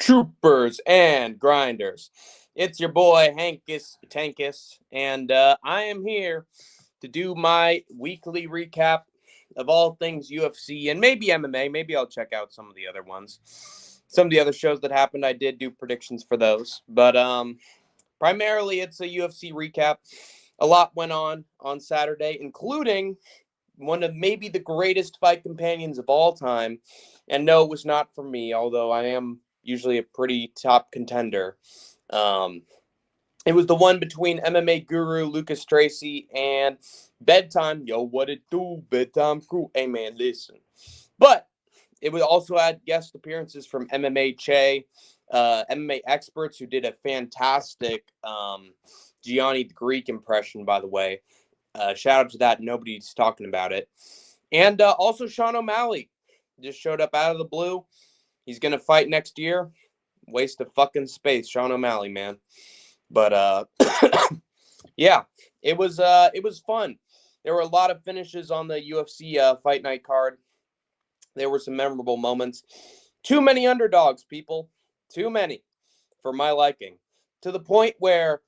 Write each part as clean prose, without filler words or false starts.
Troopers and grinders. It's your boy Hankus Tankus, and I am here to do my weekly recap of all things UFC and maybe MMA. Maybe I'll check out some of the other ones. Some of the other shows that happened, I did do predictions for those. But primarily, it's a UFC recap. A lot went on Saturday, including one of maybe the greatest fight companions of all time. And no, it was not for me, although I am usually a pretty top contender. It was the one between MMA guru Lucas Tracy and Bedtime. Yo, what it do, Bedtime crew? Hey, man, listen. But it would also had guest appearances from MMA Che, MMA experts who did a fantastic Gianni the Greek impression, by the way. Shout out to that. Nobody's talking about it. And also Sean O'Malley just showed up out of the blue. He's going to fight next year. Waste of fucking space. Sean O'Malley, man. But yeah, it was fun. There were a lot of finishes on the UFC fight night card. There were some memorable moments. Too many underdogs, people. Too many for my liking. To the point where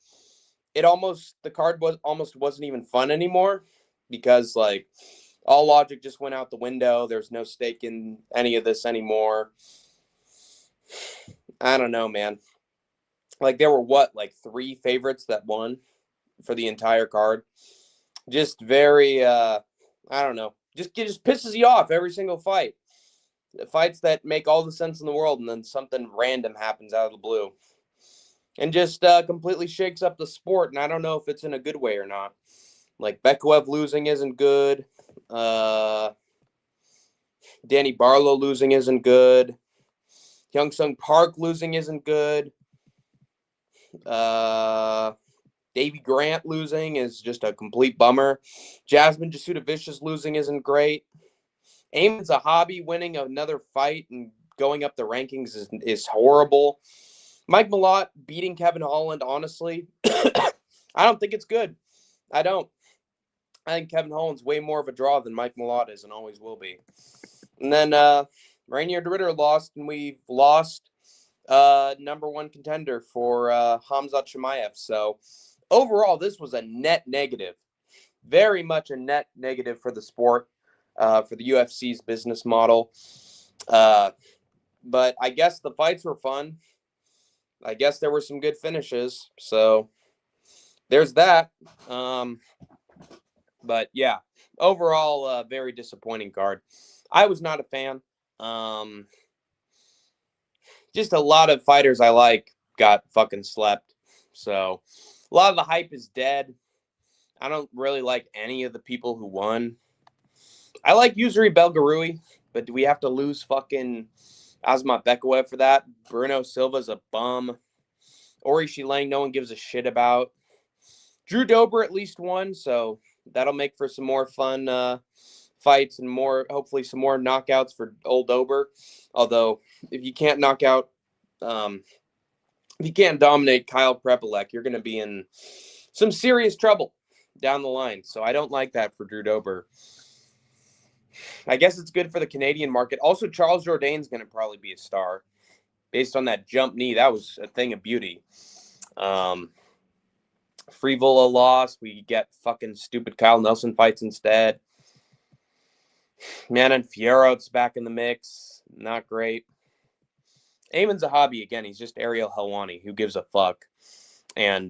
the card wasn't even fun anymore because like all logic just went out the window. There's no stake in any of this anymore. I don't know, man. Like there were three favorites that won for the entire card. Just very, I don't know. Just pisses you off every single fight. The fights that make all the sense in the world and then something random happens out of the blue. And just completely shakes up the sport. And I don't know if it's in a good way or not. Like Bekaev losing isn't good. Danny Barlow losing isn't good. Young Sung Park losing isn't good. Davy Grant losing is just a complete bummer. Jasmine Jasudavicius losing isn't great. Ayman Zahabi winning another fight and going up the rankings is horrible. Mike Malott beating Kevin Holland, honestly, I don't think it's good. I don't. I think Kevin Holland's way more of a draw than Mike Malott is and always will be. And then Rainier Ritter lost, and we've lost number one contender for Khamzat Chimaev. So overall, this was a net negative. Very much a net negative for the sport, for the UFC's business model. But I guess the fights were fun. I guess there were some good finishes. So there's that. But yeah, overall, very disappointing card. I was not a fan. Just a lot of fighters I like got fucking slept. So a lot of the hype is dead. I don't really like any of the people who won. I like Yusri Belgarui, but do we have to lose fucking Asmat Bekaev for that? Bruno Silva's a bum. Ori Shilang, no one gives a shit about. Drew Dober at least won, so that'll make for some more fun fights and hopefully some more knockouts for old Dober. Although, if you can't knock out, if you can't dominate Kyle Prepelec, you're going to be in some serious trouble down the line. So I don't like that for Drew Dober. I guess it's good for the Canadian market. Also, Charles Jourdain's going to probably be a star based on that jump knee. That was a thing of beauty. Frevola lost. We get fucking stupid Kyle Nelson fights instead. Manon Fierro's back in the mix. Not great. Ayman Zahabi, again, he's just Ariel Helwani. Who gives a fuck? And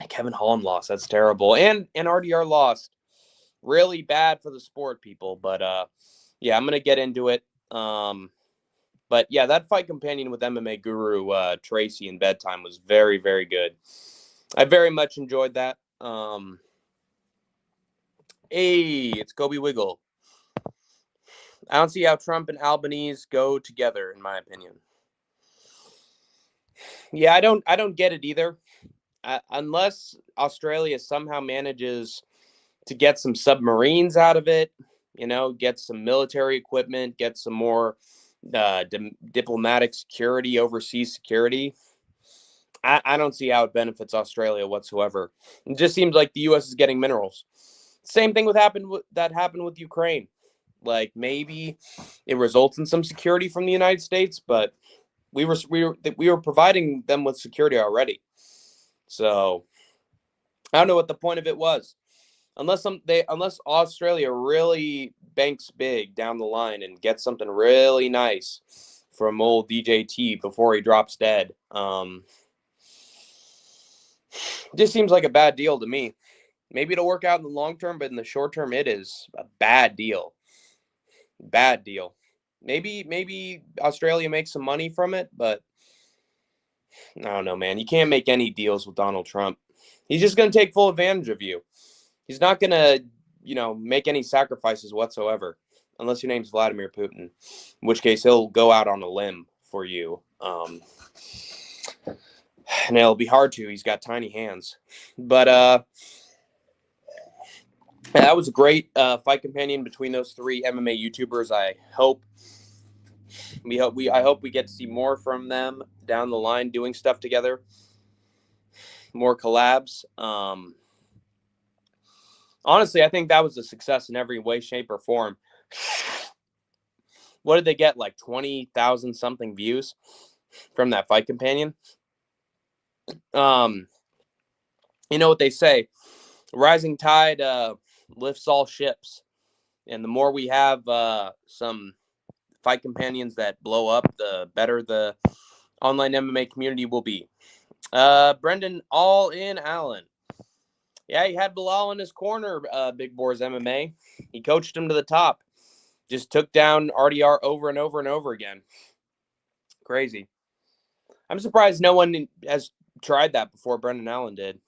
Kevin Holland lost. That's terrible. And RDR lost. Really bad for the sport, people. But, yeah, I'm going to get into it. But, yeah, that fight companion with MMA guru Tracy and Bedtime was very, very good. I very much enjoyed that. Hey, it's Kobe Wiggle. I don't see how Trump and Albanese go together, in my opinion. Yeah, I don't get it either. Unless Australia somehow manages to get some submarines out of it, get some military equipment, get some more diplomatic security, overseas security. I don't see how it benefits Australia whatsoever. It just seems like the U.S. is getting minerals. Same thing happened with Ukraine. Like maybe it results in some security from the United States, but we were providing them with security already. So I don't know what the point of it was, unless Australia really banks big down the line and gets something really nice from old DJT before he drops dead. Just seems like a bad deal to me. Maybe it'll work out in the long term, but in the short term, it is a bad deal. Bad deal. Maybe Australia makes some money from it, but I don't know, man. You can't make any deals with Donald Trump. He's just going to take full advantage of you. He's not going to, make any sacrifices whatsoever, unless your name's Vladimir Putin, in which case he'll go out on a limb for you. And it'll be hard to. He's got tiny hands. But that was a great fight companion between those three MMA YouTubers. I hope we get to see more from them down the line doing stuff together. More collabs. Honestly, I think that was a success in every way, shape, or form. What did they get? Like 20,000 something views from that fight companion? You know what they say, rising tide lifts all ships. And the more we have some fight companions that blow up, the better the online MMA community will be. Brendan All In Allen. Yeah, he had Bilal in his corner, Big Boar's MMA. He coached him to the top. Just took down RDR over and over and over again. Crazy. I'm surprised no one has tried that before Brendan Allen did.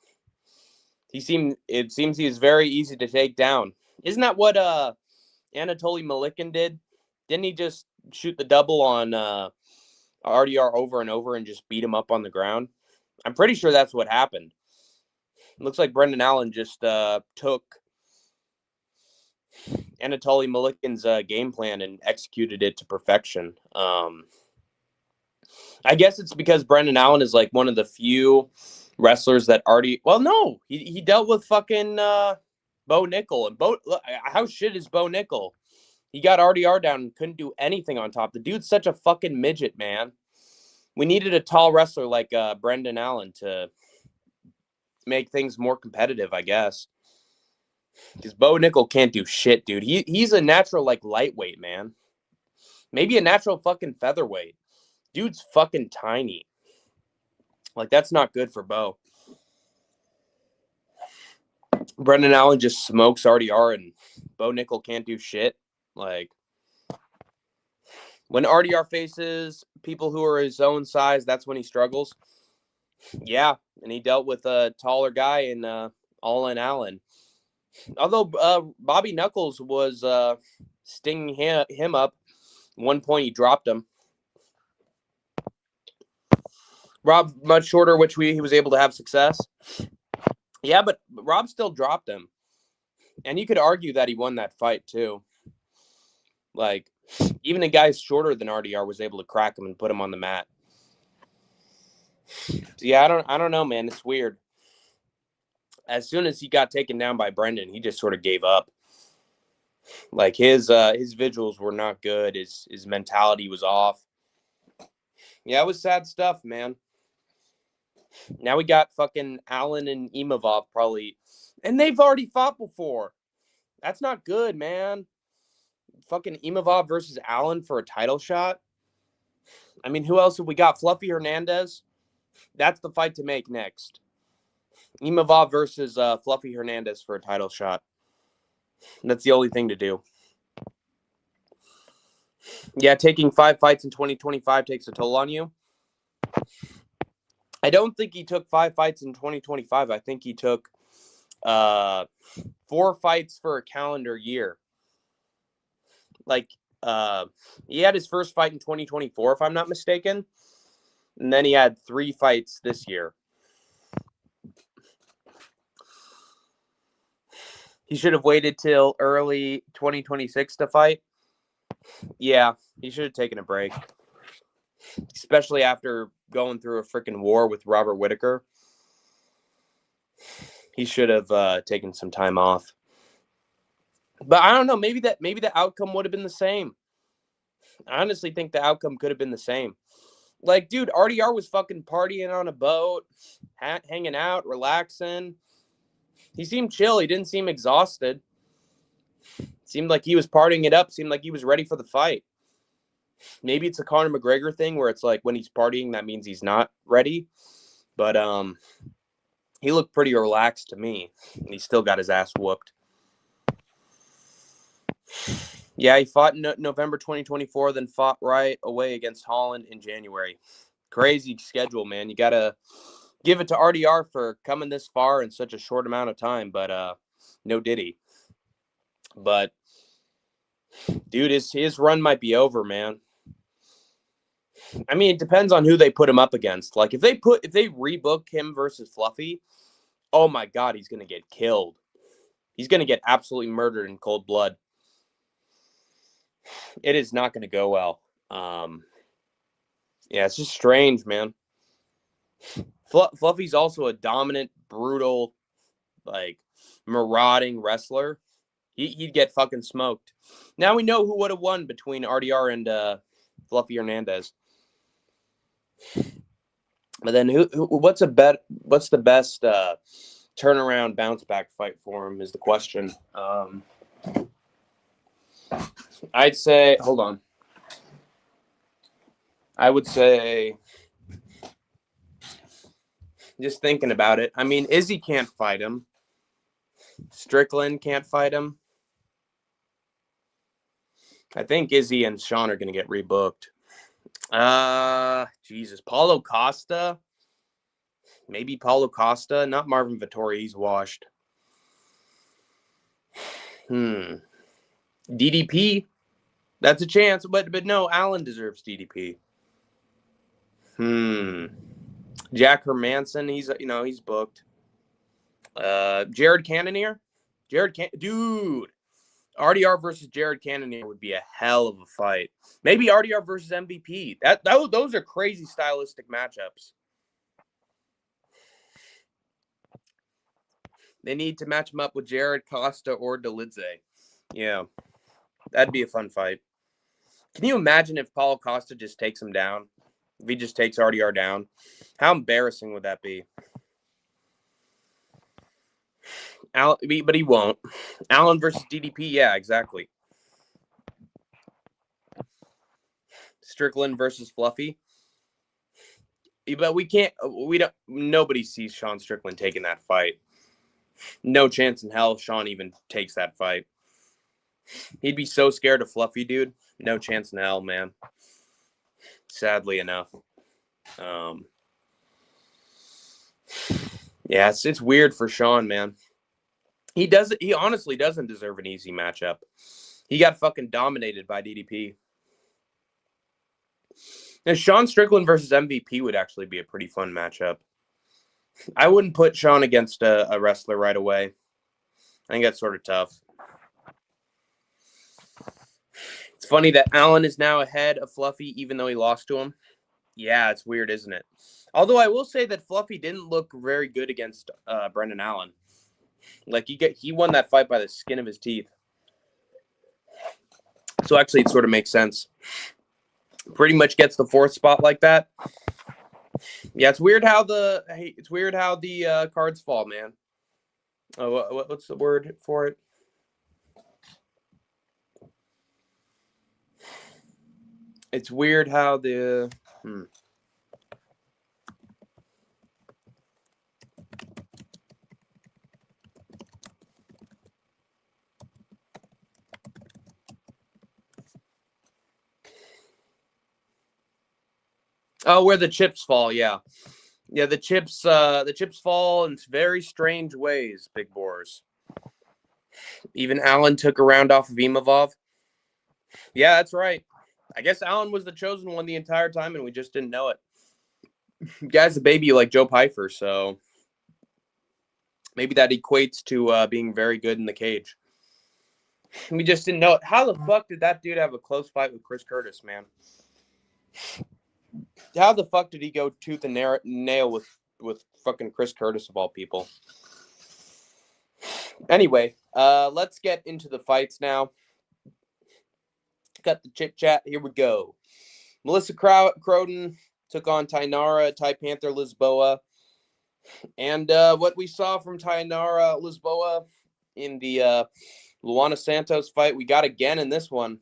It seems he is very easy to take down. Isn't that what Anatoly Malikin did? Didn't he just shoot the double on RDR over and over and just beat him up on the ground? I'm pretty sure that's what happened. It looks like Brendan Allen just took Anatoly Malikin's game plan and executed it to perfection. I guess it's because Brendan Allen is like one of the few wrestlers that already. Well, no, he dealt with fucking Bo Nickel, and how shit is Bo Nickel? He got RDR down and couldn't do anything on top. The dude's such a fucking midget, man. We needed a tall wrestler like Brendan Allen to make things more competitive, I guess. Because Bo Nickel can't do shit, dude. He's a natural, like, lightweight, man. Maybe a natural fucking featherweight. Dude's fucking tiny. Like, that's not good for Bo. Brendan Allen just smokes RDR and Bo Nickel can't do shit. Like, when RDR faces people who are his own size, that's when he struggles. Yeah, and he dealt with a taller guy in All In Allen. Although Bobby Knuckles was stinging him up. At one point, he dropped him. Rob, much shorter, which he was able to have success. Yeah, but Rob still dropped him. And you could argue that he won that fight, too. Like, even a guy shorter than RDR was able to crack him and put him on the mat. So, yeah, I don't know, man. It's weird. As soon as he got taken down by Brendan, he just sort of gave up. Like, his visuals were not good. His mentality was off. Yeah, it was sad stuff, man. Now we got fucking Allen and Imavov probably. And they've already fought before. That's not good, man. Fucking Imavov versus Allen for a title shot. I mean, who else have we got? Fluffy Hernandez. That's the fight to make next. Imavov versus Fluffy Hernandez for a title shot. That's the only thing to do. Yeah, taking 5 fights in 2025 takes a toll on you. I don't think he took 5 fights in 2025. I think he took 4 fights for a calendar year. Like, he had his first fight in 2024, if I'm not mistaken. And then he had 3 fights this year. He should have waited till early 2026 to fight. Yeah, he should have taken a break. Especially after going through a freaking war with Robert Whittaker. He should have taken some time off. But I don't know, maybe the outcome would have been the same. I honestly think the outcome could have been the same. Like, dude, RDR was fucking partying on a boat, hanging out, relaxing. He seemed chill. He didn't seem exhausted. Seemed like he was partying it up. Seemed like he was ready for the fight. Maybe it's a Conor McGregor thing where it's like when he's partying, that means he's not ready. But he looked pretty relaxed to me. And he still got his ass whooped. Yeah, he fought in November 2024, then fought right away against Holland in January. Crazy schedule, man. You got to give it to RDR for coming this far in such a short amount of time, but no diddy. But, dude, his run might be over, man. I mean, it depends on who they put him up against. Like, if they rebook him versus Fluffy, oh my God, he's going to get killed. He's going to get absolutely murdered in cold blood. It is not going to go well. Yeah, it's just strange, man. Fluffy's also a dominant, brutal, like, marauding wrestler. He'd get fucking smoked. Now we know who would have won between RDR and Fluffy Hernandez. But then what's the best turnaround bounce back fight for him is the question. I'd say, hold on. I would say, just thinking about it, I mean, Izzy can't fight him. Strickland can't fight him. I think Izzy and Sean are going to get rebooked. Jesus. Paulo Costa. Maybe Paulo Costa. Not Marvin Vettori. He's washed. DDP. That's a chance. But no, Allen deserves DDP. Jack Hermanson. He's booked. Jared Cannonier. Dude. RDR versus Jared Cannonier would be a hell of a fight. Maybe RDR versus MVP. Those are crazy stylistic matchups. They need to match him up with Jared Costa or Delidze. Yeah, that'd be a fun fight. Can you imagine if Paulo Costa just takes him down? If he just takes RDR down? How embarrassing would that be? But he won't. Allen versus DDP, yeah, exactly. Strickland versus Fluffy. But nobody sees Sean Strickland taking that fight. No chance in hell Sean even takes that fight. He'd be so scared of Fluffy, dude. No chance in hell, man. Sadly enough. Yeah, it's weird for Sean, man. He honestly doesn't deserve an easy matchup. He got fucking dominated by DDP. Now, Sean Strickland versus MVP would actually be a pretty fun matchup. I wouldn't put Sean against a wrestler right away. I think that's sort of tough. It's funny that Allen is now ahead of Fluffy, even though he lost to him. Yeah, it's weird, isn't it? Although I will say that Fluffy didn't look very good against Brendan Allen. Like, he won that fight by the skin of his teeth. So actually, it sort of makes sense. Pretty much gets the fourth spot like that. Yeah, it's weird how the cards fall, man. Oh, what's the word for it? It's weird how the Oh, where the chips fall, yeah. Yeah, the chips fall in very strange ways, Big Boars. Even Allen took a round off of Imavov. Yeah, that's right. I guess Allen was the chosen one the entire time, and we just didn't know it. Guy's a baby like Joe Pyfer, so maybe that equates to being very good in the cage. We just didn't know it. How the fuck did that dude have a close fight with Chris Curtis, man? How the fuck did he go tooth and nail with fucking Chris Curtis of all people? Anyway, let's get into the fights now. Cut the chit chat. Here we go. Melissa Crowden took on Tainara, Thai Panther Lisboa. And what we saw from Tainara Lisboa in the Luana Santos fight, we got again in this one.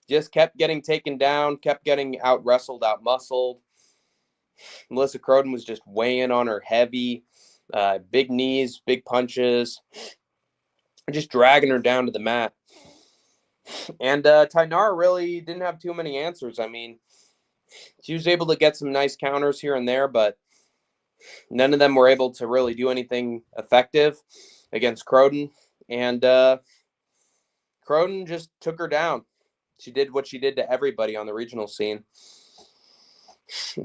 Just kept getting taken down, kept getting out-wrestled, out-muscled. Melissa Croden was just weighing on her heavy, big knees, big punches, just dragging her down to the mat. And Tainara really didn't have too many answers. I mean, she was able to get some nice counters here and there, but none of them were able to really do anything effective against Croden. And Croden just took her down. She did what she did to everybody on the regional scene.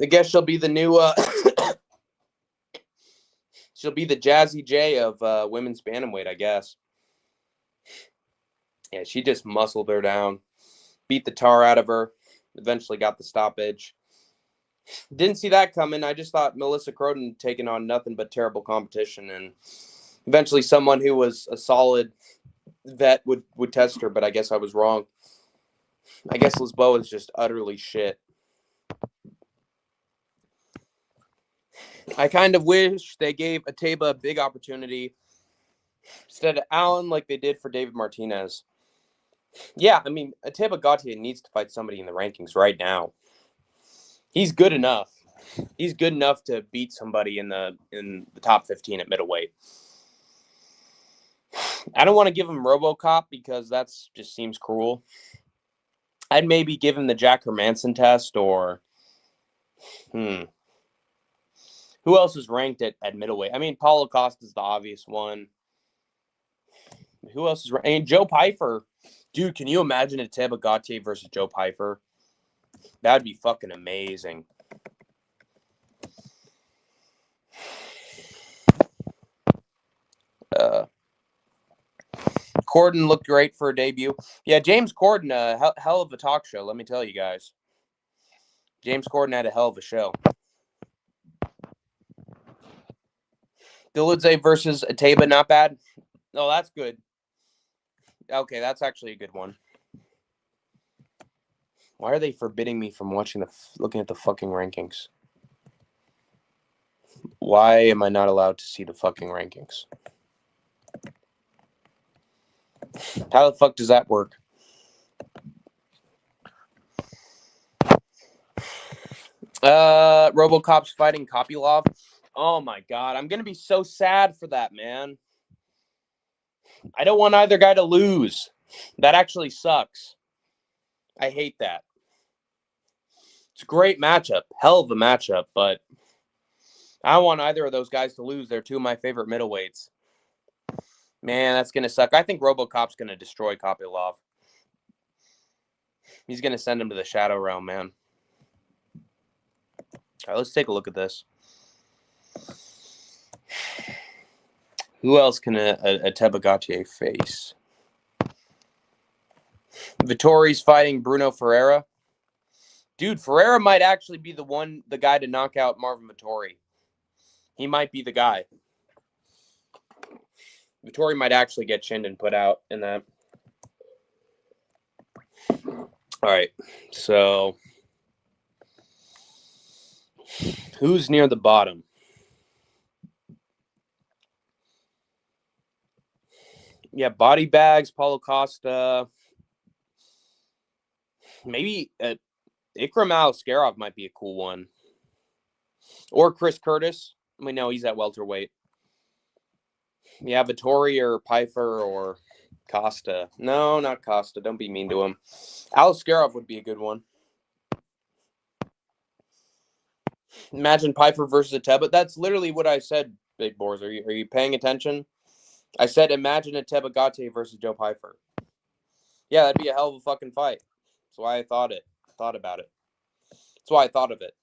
I guess she'll be the new she'll be the Jazzy J of women's bantamweight, I guess. Yeah, she just muscled her down, beat the tar out of her, eventually got the stoppage. Didn't see that coming. I just thought Melissa Croden taking on nothing but terrible competition, and eventually someone who was a solid vet would test her, but I guess I was wrong. I guess Lisboa is just utterly shit. I kind of wish they gave Ateba a big opportunity instead of Allen like they did for David Martinez. Yeah, I mean, Ateba Gautier needs to fight somebody in the rankings right now. He's good enough. He's good enough to beat somebody in the top 15 at middleweight. I don't want to give him RoboCop because that's just seems cruel. I'd maybe give him the Jack Hermanson test or who else is ranked at middleweight? I mean, Paulo Costa is the obvious one. Who else is ranked? And Joe Pyfer. Dude, can you imagine Ateba Gautier versus Joe Pyfer? That'd be fucking amazing. Corden looked great for a debut. Yeah, James Corden, hell of a talk show, let me tell you guys. James Corden had a hell of a show. Dilidze versus Ateba, not bad. No, that's good. Okay, that's actually a good one. Why are they forbidding me from looking at the fucking rankings? Why am I not allowed to see the fucking rankings? How the fuck does that work? RoboCop's fighting Kopylov. Oh my god, I'm gonna be so sad for that, man. I don't want either guy to lose. That actually sucks. I hate that. It's a great matchup. Hell of a matchup, but I don't want either of those guys to lose. They're two of my favorite middleweights. Man, that's going to suck. I think RoboCop's going to destroy Kopylov. He's going to send him to the Shadow Realm, man. All right, let's take a look at this. Who else can Ateba Gautier face? Vittori's fighting Bruno Ferreira. Dude, Ferreira might actually be the guy to knock out Marvin Vittori. He might be the guy. Vittori might actually get chinned and put out in that. All right, so who's near the bottom? Yeah, body bags, Paulo Costa. Maybe Ikram Aliskerov might be a cool one. Or Chris Curtis. We know he's at welterweight. Yeah, Vittori or Pyfer or Costa. No, not Costa. Don't be mean to him. Aliskerov would be a good one. Imagine Pyfer versus Ateba. That's literally what I said, Big Boars. Are you paying attention? I said imagine Ateba Gautier versus Joe Pyfer. Yeah, that'd be a hell of a fucking fight. That's why I thought about it. That's why I thought of it.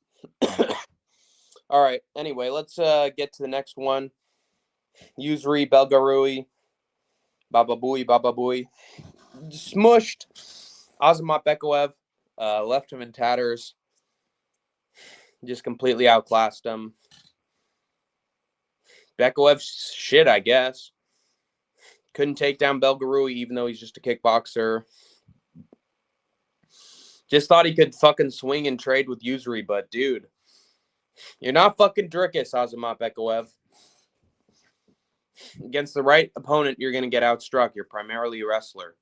All right. Anyway, let's get to the next one. Yusri Belgarui. Bababui. Smushed. Azamat Bekaev. Left him in tatters. Just completely outclassed him. Bekaev's shit, I guess. Couldn't take down Belgarui, even though he's just a kickboxer. Just thought he could fucking swing and trade with Usry, but dude, you're not fucking Dricus, Azamat Bekaev. Against the right opponent, you're going to get outstruck. You're primarily a wrestler.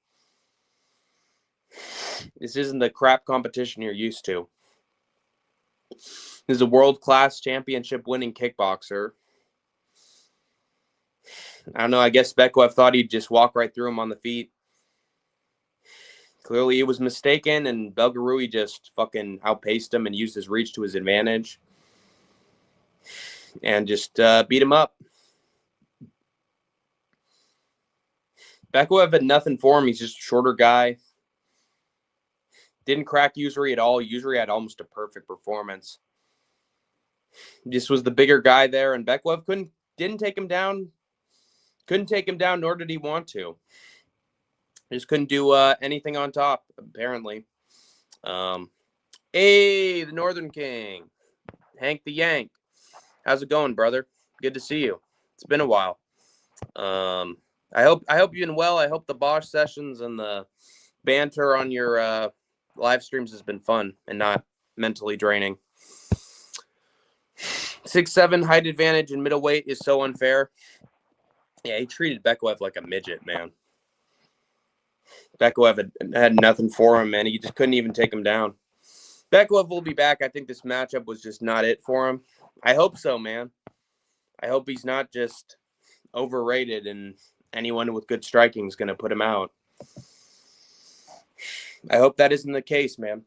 This isn't the crap competition you're used to. This is a world-class championship-winning kickboxer. I don't know, I guess Bekaev thought he'd just walk right through him on the feet. Clearly he was mistaken, and Belgarui just fucking outpaced him and used his reach to his advantage. And just beat him up. Bekaev had nothing for him. He's just a shorter guy. Didn't crack Usry at all. Usry had almost a perfect performance. Just was the bigger guy there, and Bekaev didn't take him down. Couldn't take him down, nor did he want to. Just couldn't do anything on top, apparently. Hey, the Northern King. Hank the Yank. How's it going, brother? Good to see you. It's been a while. I hope you've been well. I hope the Bosch sessions and the banter on your live streams has been fun and not mentally draining. 6'7" height advantage in middleweight is so unfair. Yeah, he treated Bekaev like a midget, man. Bekaev had nothing for him, man. He just couldn't even take him down. Bekaev will be back. I think this matchup was just not it for him. I hope so, man. I hope he's not just overrated and anyone with good striking is going to put him out. I hope that isn't the case, man.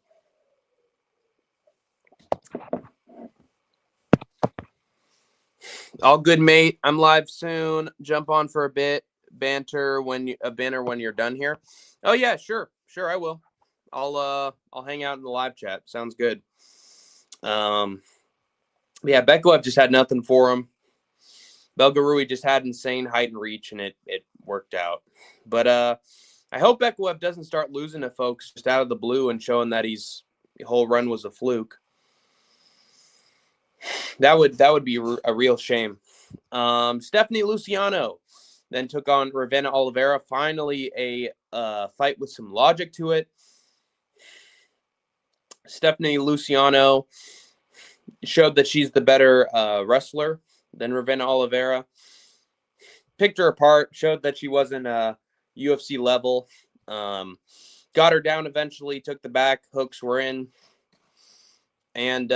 All good, mate. I'm live soon. Jump on for a bit. Banter when you're done here. Oh yeah, sure, I will. I'll hang out in the live chat. Sounds good. Yeah, Bekaev just had nothing for him. Belgarui just had insane height and reach, and it worked out. But I hope Bekaev doesn't start losing to folks just out of the blue and showing that the whole run was a fluke. That would be a real shame. Stephanie Luciano then took on Ravenna Oliveira. Finally, a fight with some logic to it. Stephanie Luciano showed that she's the better wrestler than Ravenna Oliveira. Picked her apart, showed that she wasn't UFC level. Got her down eventually, took the back, hooks were in, and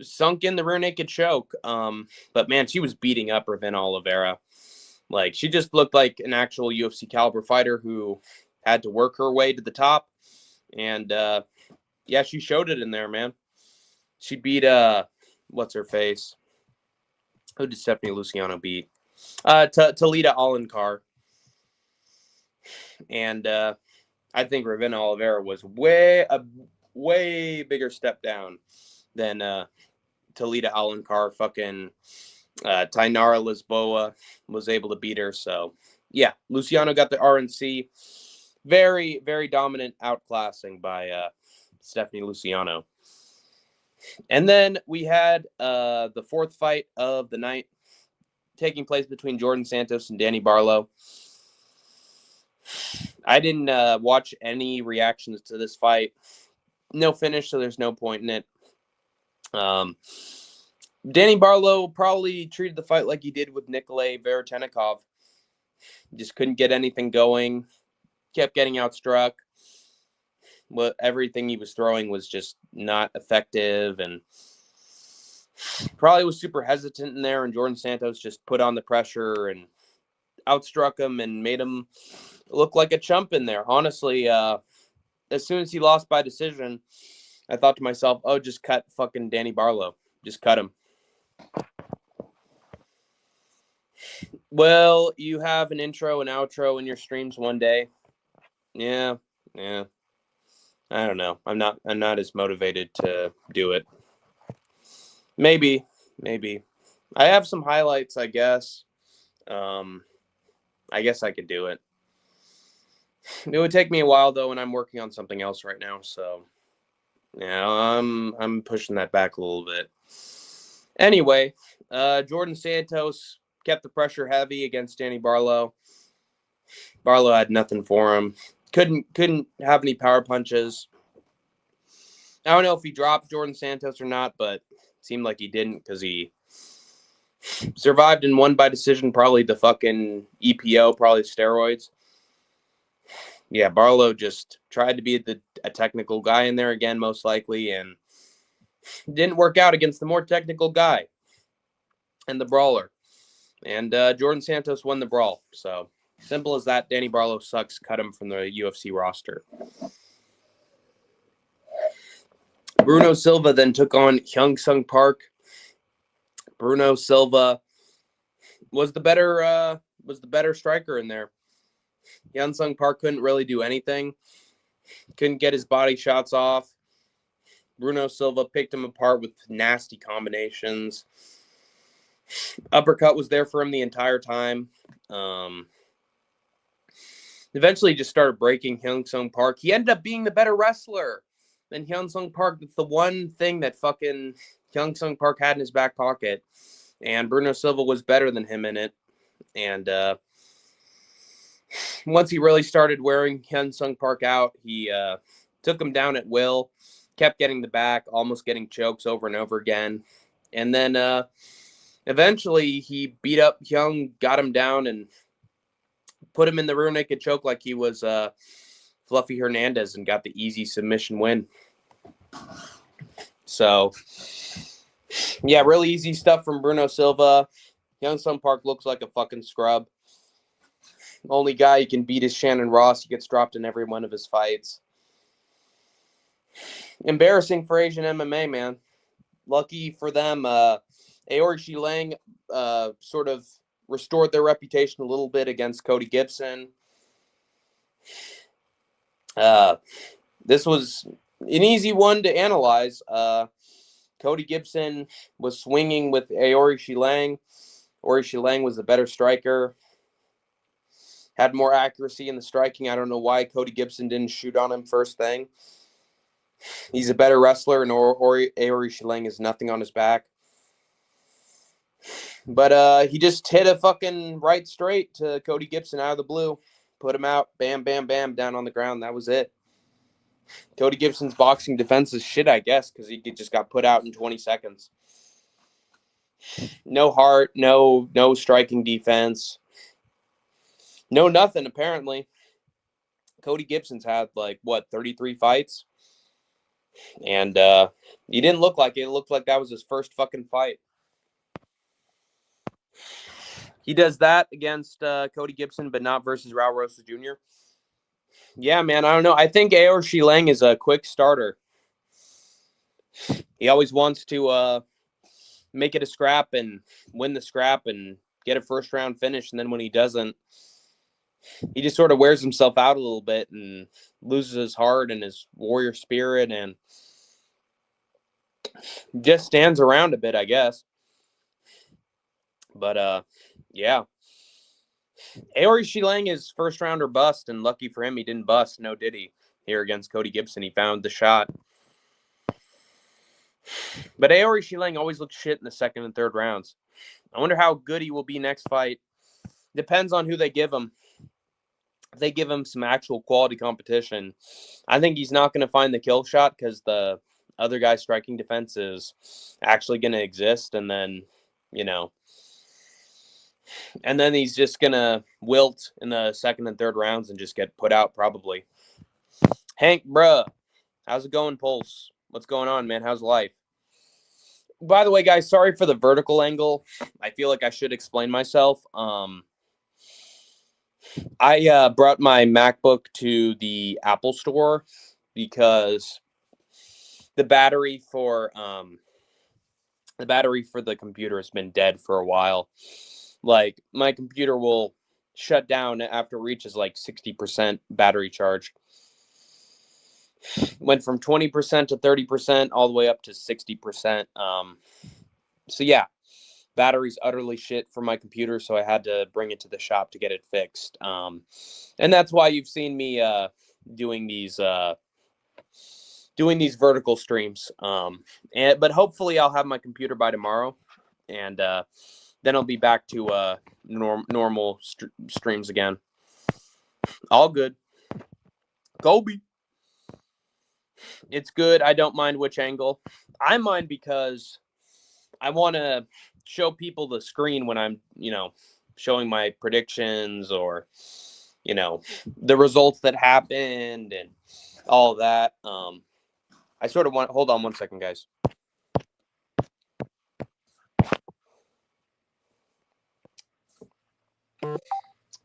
sunk in the rear naked choke. But man, she was beating up Ravenna Oliveira. Like, she just looked like an actual UFC caliber fighter who had to work her way to the top. And yeah, she showed it in there, man. She beat what's her face? Who did Stephanie Luciano beat? Talita Alankar. And I think Ravenna Oliveira was a way bigger step down than Talita Alankar. Fucking Tainara Lisboa was able to beat her. So yeah, Luciano got the RNC. Very, very dominant outclassing by Stephanie Luciano. And then we had the fourth fight of the night taking place between Jordan Santos and Danny Barlow. I didn't watch any reactions to this fight. No finish, so there's no point in it. Danny Barlow probably treated the fight like he did with Nikolay Veretennikov. Just couldn't get anything going. Kept getting outstruck. Everything he was throwing was just not effective, and probably was super hesitant in there, and Jordan Santos just put on the pressure and outstruck him and made him look like a chump in there. Honestly, as soon as he lost by decision, I thought to myself, oh, just cut fucking Danny Barlow. Just cut him. Well, you have an intro and outro in your streams one day. Yeah. I don't know. I'm not as motivated to do it. Maybe. I have some highlights, I guess. I guess I could do it. It would take me a while though, and I'm working on something else right now, so yeah, I'm pushing that back a little bit. Anyway, Jordan Santos kept the pressure heavy against Danny Barlow. Barlow had nothing for him. Couldn't have any power punches. I don't know if he dropped Jordan Santos or not, but it seemed like he didn't because he survived and won by decision, probably the fucking EPO, probably steroids. Yeah, Barlow just tried to be a technical guy in there again, most likely, and didn't work out against the more technical guy and the brawler. And Jordan Santos won the brawl. So simple as that. Danny Barlow sucks. Cut him from the UFC roster. Bruno Silva then took on Hyung Sung Park. Bruno Silva was the better striker in there. Hyun Sung Park couldn't really do anything. Couldn't get his body shots off. Bruno Silva picked him apart with nasty combinations. Uppercut was there for him the entire time. Eventually just started breaking Hyun Sung Park. He ended up being the better wrestler than Hyun Sung Park. That's the one thing that fucking Hyun Sung Park had in his back pocket. And Bruno Silva was better than him in it. And once he really started wearing Hyun Sung Park out, he took him down at will, kept getting the back, almost getting chokes over and over again. And then eventually he beat up Hyung, got him down, and put him in the rear naked choke like he was Fluffy Hernandez and got the easy submission win. So, yeah, really easy stuff from Bruno Silva. Hyun Sung Park looks like a fucking scrub. Only guy he can beat is Shannon Ross. He gets dropped in every one of his fights. Embarrassing for Asian MMA, man. Lucky for them, Aori Shilang sort of restored their reputation a little bit against Cody Gibson. This was an easy one to analyze. Cody Gibson was swinging with Aori Shilang. Aori Shilang was the better striker. Had more accuracy in the striking. I don't know why Cody Gibson didn't shoot on him first thing. He's a better wrestler, and Aori Shilang is nothing on his back. But he just hit a fucking right straight to Cody Gibson out of the blue. Put him out. Bam, bam, bam. Down on the ground. That was it. Cody Gibson's boxing defense is shit, I guess, because he just got put out in 20 seconds. No heart. No striking defense. No nothing, apparently. Cody Gibson's had, 33 fights? And he didn't look like it. It looked like that was his first fucking fight. He does that against Cody Gibson, but not versus Raul Rosas Jr. Yeah, man, I don't know. I think Aor Shilang is a quick starter. He always wants to make it a scrap and win the scrap and get a first-round finish, and then when he doesn't, he just sort of wears himself out a little bit and loses his heart and his warrior spirit and just stands around a bit, I guess. But, yeah. Aori Shilang is first round or bust, and lucky for him, he didn't bust. No, did he? Here against Cody Gibson, he found the shot. But Aori Shilang always looks shit in the second and third rounds. I wonder how good he will be next fight. Depends on who they give him. If they give him some actual quality competition, I think he's not going to find the kill shot because the other guy's striking defense is actually going to exist. And then, and then he's just going to wilt in the second and third rounds and just get put out probably. Hank, bruh, how's it going, Pulse? What's going on, man? How's life? By the way, guys, sorry for the vertical angle. I feel like I should explain myself. I brought my MacBook to the Apple store because the battery for the computer has been dead for a while. Like, my computer will shut down after it reaches 60% battery charge. Went from 20% to 30% all the way up to 60%. So yeah, battery's utterly shit for my computer, so I had to bring it to the shop to get it fixed. And that's why you've seen me doing these vertical streams. But hopefully I'll have my computer by tomorrow, and then I'll be back to normal streams again. All good. Kobe. It's good. I don't mind which angle. I mind because I want to show people the screen when I'm, showing my predictions or, the results that happened and all that. I sort of want, hold on one second, guys.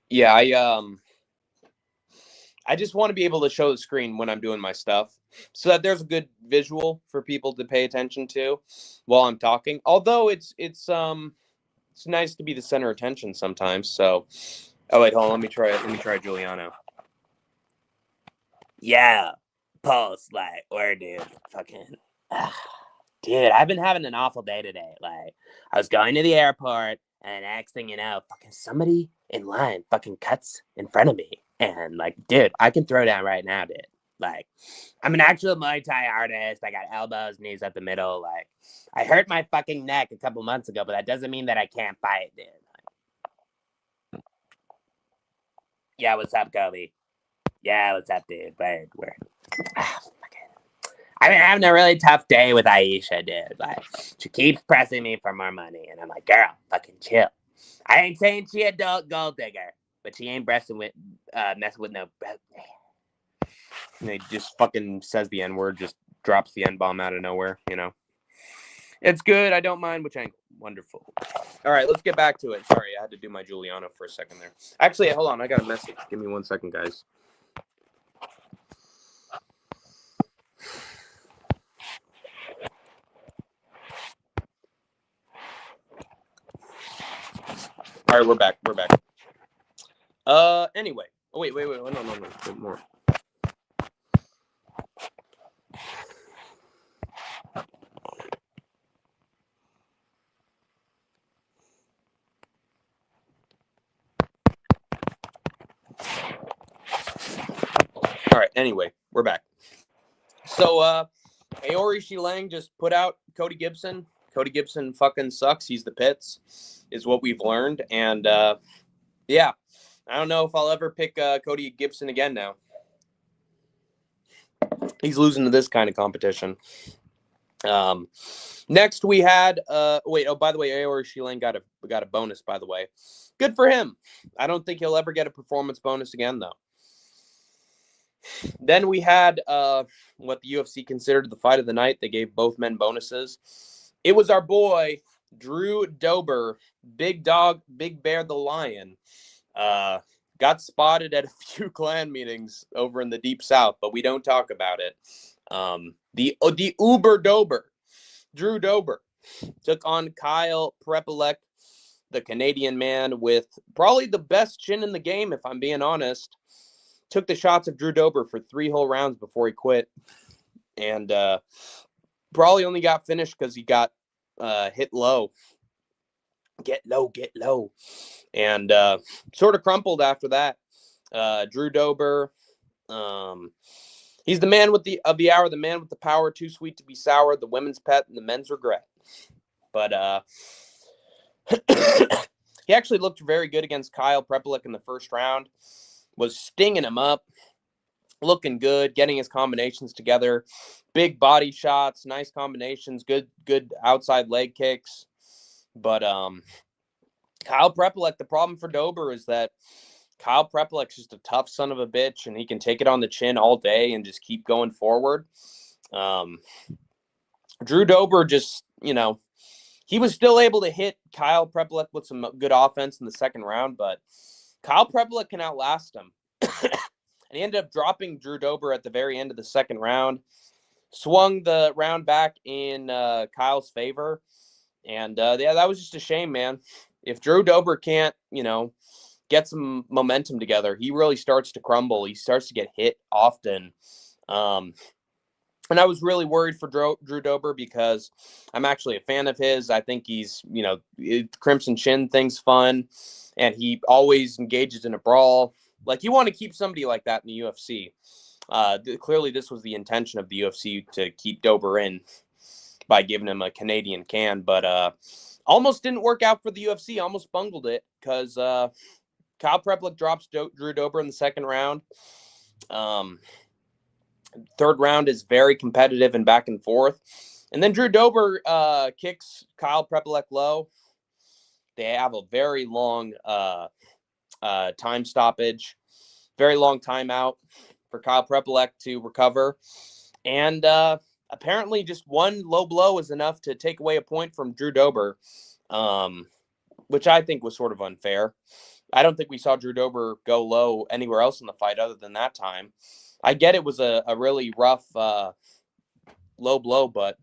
Yeah, I just want to be able to show the screen when I'm doing my stuff so that there's a good visual for people to pay attention to while I'm talking. Although it's nice to be the center of attention sometimes. So, oh wait, hold on, let me try Giuliano. Yeah, Pulse, like, where, dude, fucking, dude, I've been having an awful day today. Like, I was going to the airport, and next thing you know, fucking somebody in line fucking cuts in front of me. And, like, dude, I can throw down right now, dude. Like, I'm an actual Muay Thai artist. I got elbows, knees up the middle. Like, I hurt my fucking neck a couple months ago, but that doesn't mean that I can't fight, dude. Like, yeah, what's up, Kobe? Yeah, what's up, dude? Word. I've been having a really tough day with Aisha, dude. Like, she keeps pressing me for more money, and I'm like, girl, fucking chill. I ain't saying she a gold digger, but she ain't messing with no. And he just fucking says the N-word, just drops the N-bomb out of nowhere, It's good. I don't mind which angle. Wonderful. All right, let's get back to it. Sorry, I had to do my Giuliano for a second there. Actually, hold on. I got a message. Give me 1 second, guys. All right, we're back. Anyway. Oh, wait. No. More. All right, anyway, we're back. So, Aori Shilang just put out Cody Gibson. Cody Gibson fucking sucks. He's the pits, is what we've learned. And, yeah, I don't know if I'll ever pick Cody Gibson again now. He's losing to this kind of competition. Next we had, by the way, Aori Shilang got a bonus, by the way. Good for him. I don't think he'll ever get a performance bonus again, though. Then we had what the UFC considered the fight of the night. They gave both men bonuses. It was our boy, Drew Dober, Big Dog, Big Bear the Lion. Got spotted at a few clan meetings over in the Deep South, but we don't talk about it. The Uber Dober, Drew Dober, took on Kyle Prepelec, the Canadian man with probably the best chin in the game, if I'm being honest. Took the shots of Drew Dober for 3 whole rounds before he quit. And probably only got finished because he got hit low. Get low. And sort of crumpled after that. Drew Dober, he's the man of the hour, the man with the power, too sweet to be sour, the women's pet, and the men's regret. But he actually looked very good against Kyle Prepelec in the first round. Was stinging him up, looking good, getting his combinations together. Big body shots, nice combinations, good outside leg kicks. But Kyle Prepelec, the problem for Dober is that Kyle Prepelec's just a tough son of a bitch, and he can take it on the chin all day and just keep going forward. Drew Dober just, he was still able to hit Kyle Prepelec with some good offense in the second round, but Kyle Prepelec can outlast him. And he ended up dropping Drew Dober at the very end of the second round. Swung the round back in Kyle's favor. And, that was just a shame, man. If Drew Dober can't, get some momentum together, he really starts to crumble. He starts to get hit often. And I was really worried for Drew Dober because I'm actually a fan of his. I think he's, Crimson Chin thing's fun. And he always engages in a brawl. Like, you want to keep somebody like that in the UFC. Clearly, this was the intention of the UFC to keep Dober in by giving him a Canadian can. But almost didn't work out for the UFC. Almost bungled it because Kyle Prepelec drops Drew Dober in the second round. Third round is very competitive and back and forth. And then Drew Dober kicks Kyle Prepolek low. They have a very long time stoppage, very long timeout for Kyle Prepolek to recover. And apparently just one low blow is enough to take away a point from Drew Dober, which I think was sort of unfair. I don't think we saw Drew Dober go low anywhere else in the fight other than that time. I get it was a really rough low blow, but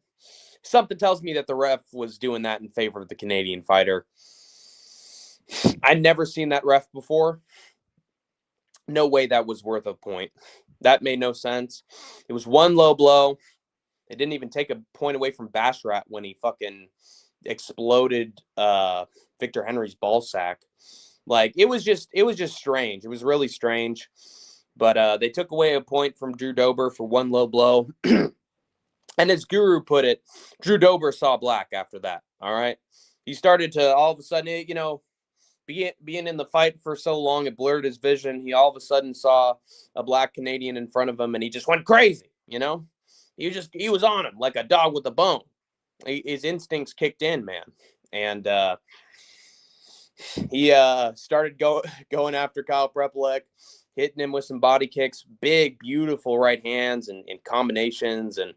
something tells me that the ref was doing that in favor of the Canadian fighter. I'd never seen that ref before. No way that was worth a point. That made no sense. It was one low blow. It didn't even take a point away from Basharat when he fucking exploded Victor Henry's ball sack. Like, it was just strange. It was really strange. But they took away a point from Drew Dober for one low blow. And as Guru put it, Drew Dober saw black after that. All right. He started to all of a sudden, you know, being in the fight for so long, it blurred his vision. He all of a sudden saw a black Canadian in front of him and he just went crazy. You know, he was on him like a dog with a bone. His instincts kicked in, man. And he started going after Kyle Prepolek, hitting him with some body kicks, big, beautiful right hands and combinations, and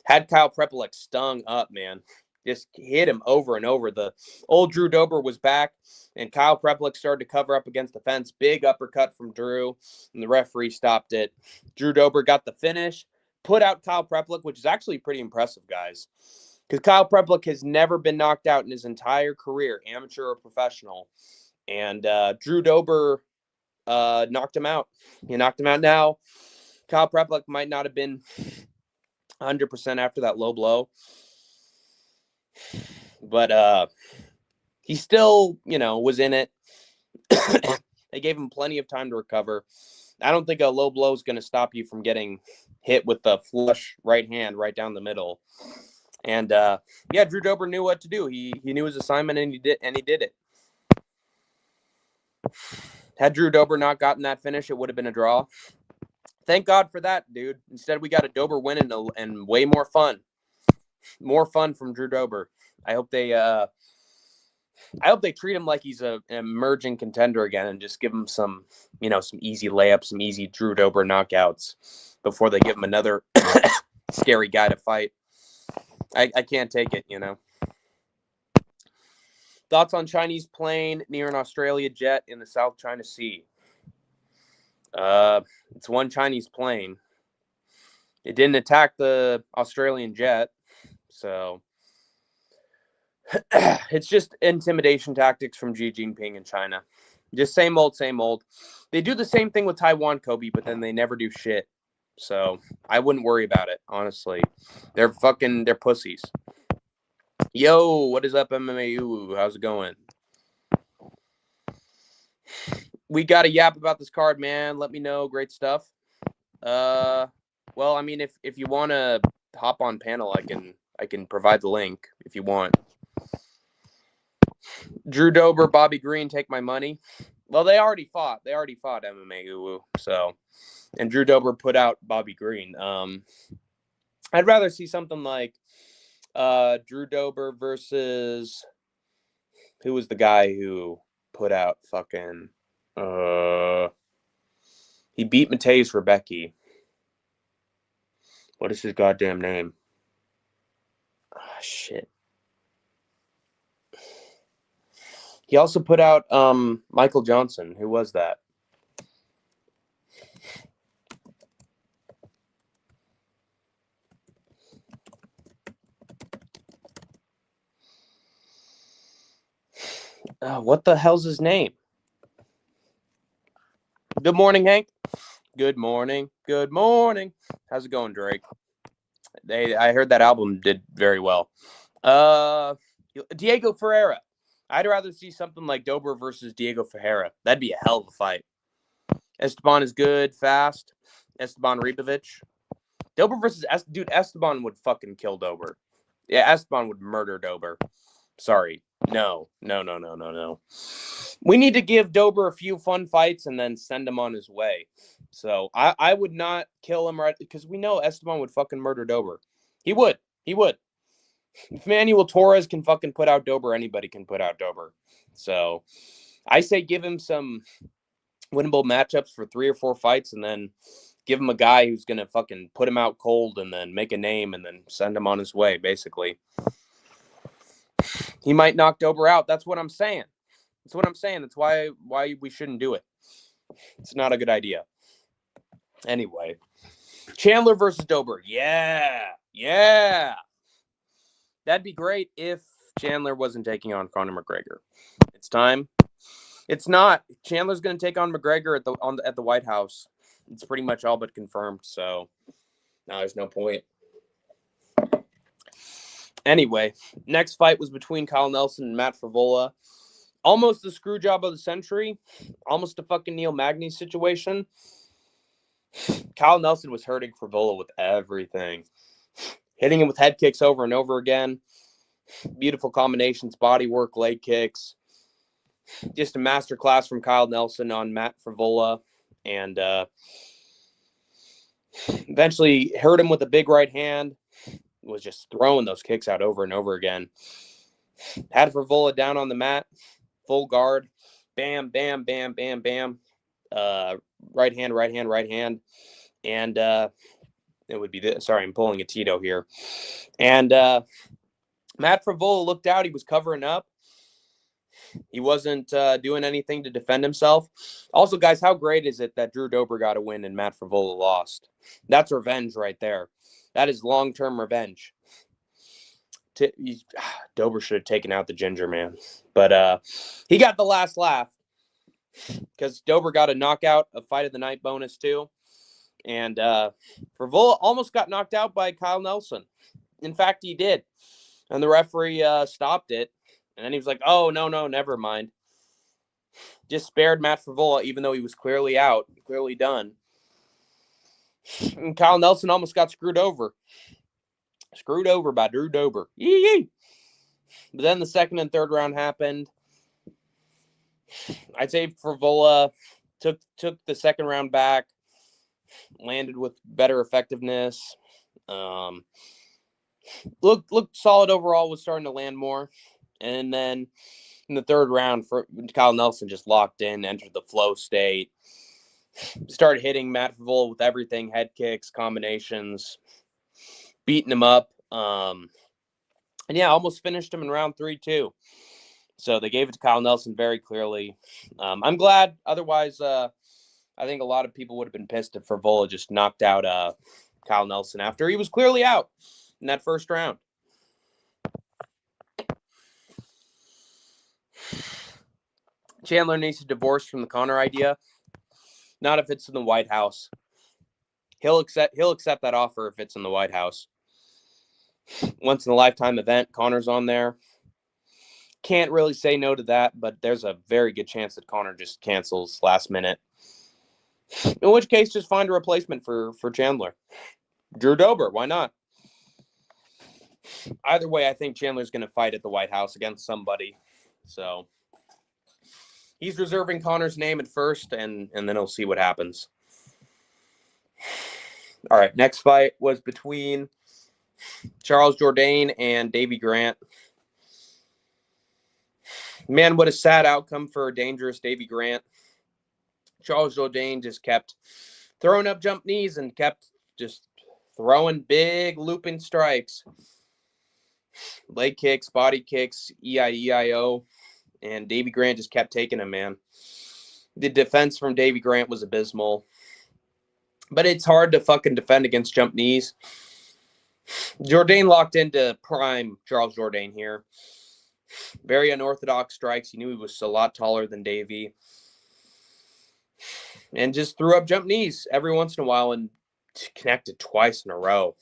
had Kyle Prepolek stung up, man. Just hit him over and over. The old Drew Dober was back, and Kyle Prepolek started to cover up against the fence. Big uppercut from Drew, and the referee stopped it. Drew Dober got the finish, put out Kyle Prepolek, which is actually pretty impressive, guys, because Kyle Prepolek has never been knocked out in his entire career, amateur or professional. And Drew Dober knocked him out. He knocked him out now. Kyle Prepolek might not have been 100% after that low blow. But he still, you know, was in it. They gave him plenty of time to recover. I don't think a low blow is going to stop you from getting hit with the flush right hand right down the middle. And yeah, Drew Dober knew what to do. He knew his assignment and he did it. Had Drew Dober not gotten that finish, it would have been a draw. Thank God for that, dude. Instead, we got a Dober win and way more fun. More fun from Drew Dober. I hope they treat him like he's an emerging contender again and just give him some, you know, some easy layups, some easy Drew Dober knockouts before they give him another scary guy to fight. I can't take it, you know. Thoughts on Chinese plane near an Australia jet in the South China Sea? It's one Chinese plane. It didn't attack the Australian jet, so it's just intimidation tactics from Xi Jinping in China. Just same old, same old. They do the same thing with Taiwan, Kobe, but then they never do shit. So I wouldn't worry about it, honestly. They're pussies. Yo, what is up, MMA? How's it going? We got a yap about this card, man. Let me know. Great stuff. Well, I mean, if you want to hop on panel, I can provide the link if you want. Drew Dober, Bobby Green, take my money. Well, they already fought. MMA. So, and Drew Dober put out Bobby Green. I'd rather see something like Drew Dober versus who was the guy who put out fucking he beat Mateusz Rebecki. What is his goddamn name? Shit. He also put out Michael Johnson. Who was that? What the hell's his name? Good morning, Hank. Good morning. Good morning. How's it going, Drake? I heard that album did very well. Diego Ferreira. I'd rather see something like Dober versus Diego Ferreira. That'd be a hell of a fight. Esteban is good, fast. Esteban Ribovic. Dober versus Esteban would fucking kill Dober. Yeah, Esteban would murder Dober. Sorry. No. We need to give Dober a few fun fights and then send him on his way. So I would not kill him right because we know Esteban would fucking murder Dober. He would. He would. If Manuel Torres can fucking put out Dober, anybody can put out Dober. So I say give him some winnable matchups for 3 or 4 fights and then give him a guy who's going to fucking put him out cold and then make a name and then send him on his way, basically. He might knock Dober out. That's what I'm saying. That's what I'm saying. That's why we shouldn't do it. It's not a good idea. Anyway, Chandler versus Dober. Yeah. That'd be great if Chandler wasn't taking on Conor McGregor. It's time. It's not. Chandler's going to take on McGregor at the White House. It's pretty much all but confirmed. So now there's no point. Anyway, next fight was between Kyle Nelson and Matt Frevola. Almost the screw job of the century. Almost a fucking Neil Magny situation. Kyle Nelson was hurting Frevola with everything. Hitting him with head kicks over and over again. Beautiful combinations, body work, leg kicks. Just a masterclass from Kyle Nelson on Matt Frevola. And eventually hurt him with a big right hand. Was just throwing those kicks out over and over again. Had Frevola down on the mat. Full guard. Bam, bam, bam, bam, bam. Right hand. And it would be this. Sorry, I'm pulling a Tito here. And Matt Frevola looked out. He was covering up. He wasn't doing anything to defend himself. Also, guys, how great is it that Drew Dober got a win and Matt Frevola lost? That's revenge right there. That is long-term revenge. Dober should have taken out the ginger man. But he got the last laugh because Dober got a knockout, a fight of the night bonus too. And Frevola almost got knocked out by Kyle Nelson. In fact, he did. And the referee stopped it. And then he was like, oh, no, never mind. Just spared Matt Frevola, even though he was clearly out, clearly done. And Kyle Nelson almost got screwed over. Screwed over by Drew Dober. Yee! But then the second and third round happened. I'd say Frevola took the second round back. Landed with better effectiveness. Looked solid overall. Was starting to land more. And then in the third round, Kyle Nelson just locked in, entered the flow state. Started hitting Matt Frevola with everything, head kicks, combinations, beating him up. And yeah, almost finished him in round 3 too. So they gave it to Kyle Nelson very clearly. I'm glad. Otherwise, I think a lot of people would have been pissed if Frevola just knocked out Kyle Nelson after he was clearly out in that first round. Chandler needs to divorce from the Conor idea. Not if it's in the White House. He'll accept that offer if it's in the White House. Once in a lifetime event, Conor's on there. Can't really say no to that, but there's a very good chance that Conor just cancels last minute. In which case, just find a replacement for Chandler. Drew Dober, why not? Either way, I think Chandler's going to fight at the White House against somebody. So he's reserving Conor's name at first, and then he'll see what happens. All right, next fight was between Charles Jourdain and Davy Grant. Man, what a sad outcome for a dangerous Davy Grant. Charles Jourdain just kept throwing up jump knees and kept just throwing big looping strikes. Leg kicks, body kicks, E-I-E-I-O. And Davy Grant just kept taking him, man. The defense from Davy Grant was abysmal. But it's hard to fucking defend against jump knees. Jourdain locked into prime Charles Jourdain here. Very unorthodox strikes. He knew he was a lot taller than Davy. And just threw up jump knees every once in a while and connected twice in a row.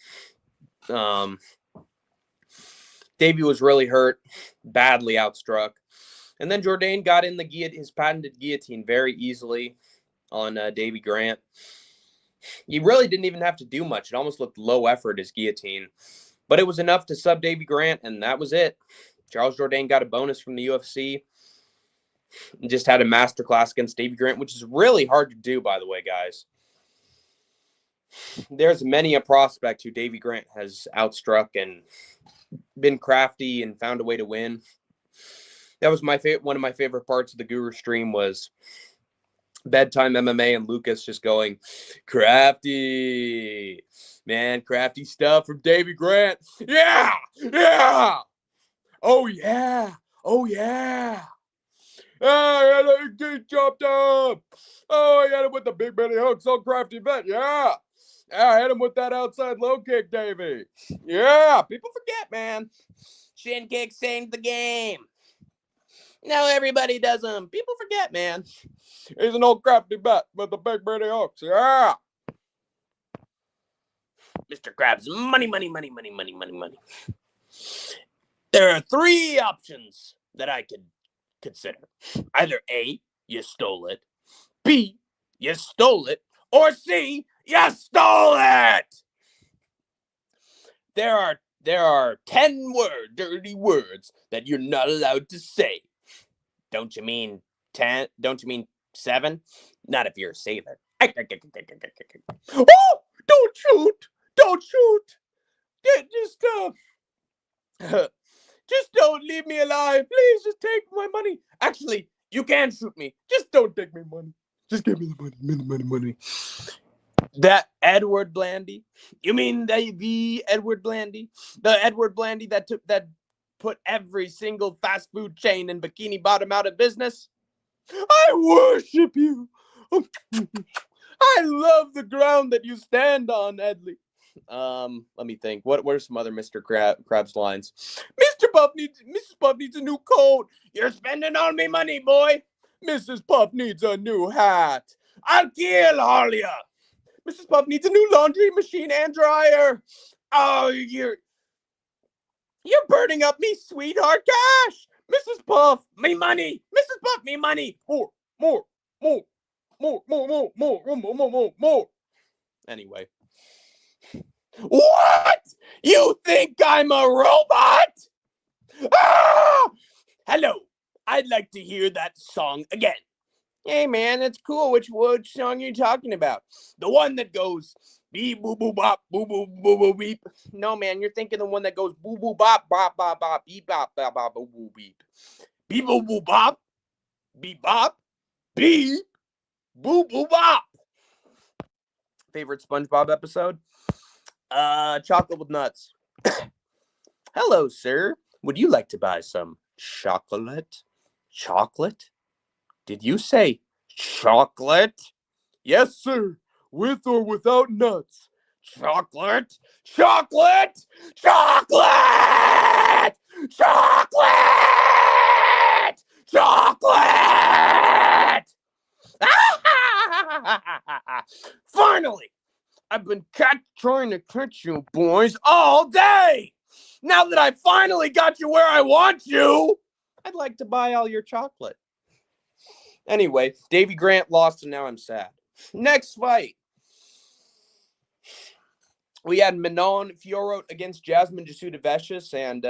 Davy was really hurt, badly outstruck. And then Jourdain got in his patented guillotine very easily on Davy Grant. He really didn't even have to do much. It almost looked low effort, his guillotine. But it was enough to sub Davy Grant, and that was it. Charles Jourdain got a bonus from the UFC. And just had a masterclass against Davy Grant, which is really hard to do, by the way, guys. there's many a prospect who Davy Grant has outstruck and been crafty and found a way to win. That was one of my favorite parts of the Guru stream was Bedtime MMA and Lucas just going, crafty, man, crafty stuff from Davy Grant. Yeah, yeah. Oh, yeah. Oh, yeah. I had a get chopped up. Oh, I had him with the big belly hooks on crafty vet. Yeah. I hit him with that outside low kick, Davey. Yeah. People forget, man. Shin kick changed the game. Now everybody does them. People forget, man. He's an old crafty bet with the big belly hooks. Yeah. Mr. Krabs, money, money, money, money, money, money, money. There are three options that I could consider. Either A, you stole it. B, you stole it. Or C, you stole it. There are 10 dirty words that you're not allowed to say. Don't you mean 10? Don't you mean 7? Not if you're a sailor. Oh, don't shoot. Don't shoot. Just don't leave me alive. Please, just take my money. Actually, you can shoot me. Just don't take my money. Just give me the money. That Edward Blandy? You mean the Edward Blandy? The Edward Blandy that put every single fast food chain in Bikini Bottom out of business? I worship you. I love the ground that you stand on, Edley. Let me think. What are some other Mr. Krabs lines? Mrs. Puff needs a new coat. You're spending all me money, boy. Mrs. Puff needs a new hat. I'll kill all ya. Mrs. Puff needs a new laundry machine and dryer. Oh, you're burning up me sweetheart cash. Mrs. Puff, me money. Mrs. Puff, me money. More. Anyway. What? You think I'm a robot? Ah! Hello. I'd like to hear that song again. Hey, man, that's cool. Which song are you talking about? The one that goes beep, boo, boo, bop, boo, boo, boo, boo, beep. No, man, you're thinking the one that goes boo, boo, bop, bop, bop, bop, beep, bop, bop, bop, boo, boo, beep. Beep, boo, boo, bop, beep, bop, beep, boo, boo, bop. Favorite SpongeBob episode? Chocolate with nuts. Hello, sir. Would you like to buy some chocolate? Chocolate? Did you say chocolate? Yes, sir. With or without nuts. Chocolate? Chocolate? Chocolate! Chocolate! Chocolate! Finally! I've been trying to catch you boys all day. Now that I finally got you where I want you, I'd like to buy all your chocolate. Anyway, Davy Grant lost and now I'm sad. Next fight. We had Manon Fiorot against Jasmine Jasudavicius, and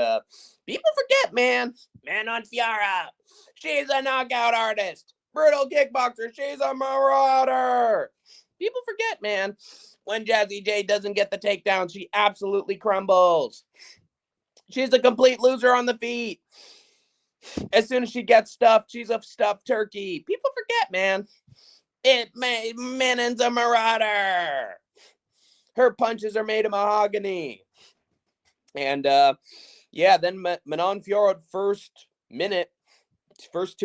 people forget, man. Manon Fiorot. She's a knockout artist. Brutal kickboxer. She's a marauder. People forget, man. When Jazzy J doesn't get the takedown, she absolutely crumbles. She's a complete loser on the feet. As soon as she gets stuffed, she's a stuffed turkey. People forget, man. Manon's a marauder. Her punches are made of mahogany. And, then Manon Fiorot first 2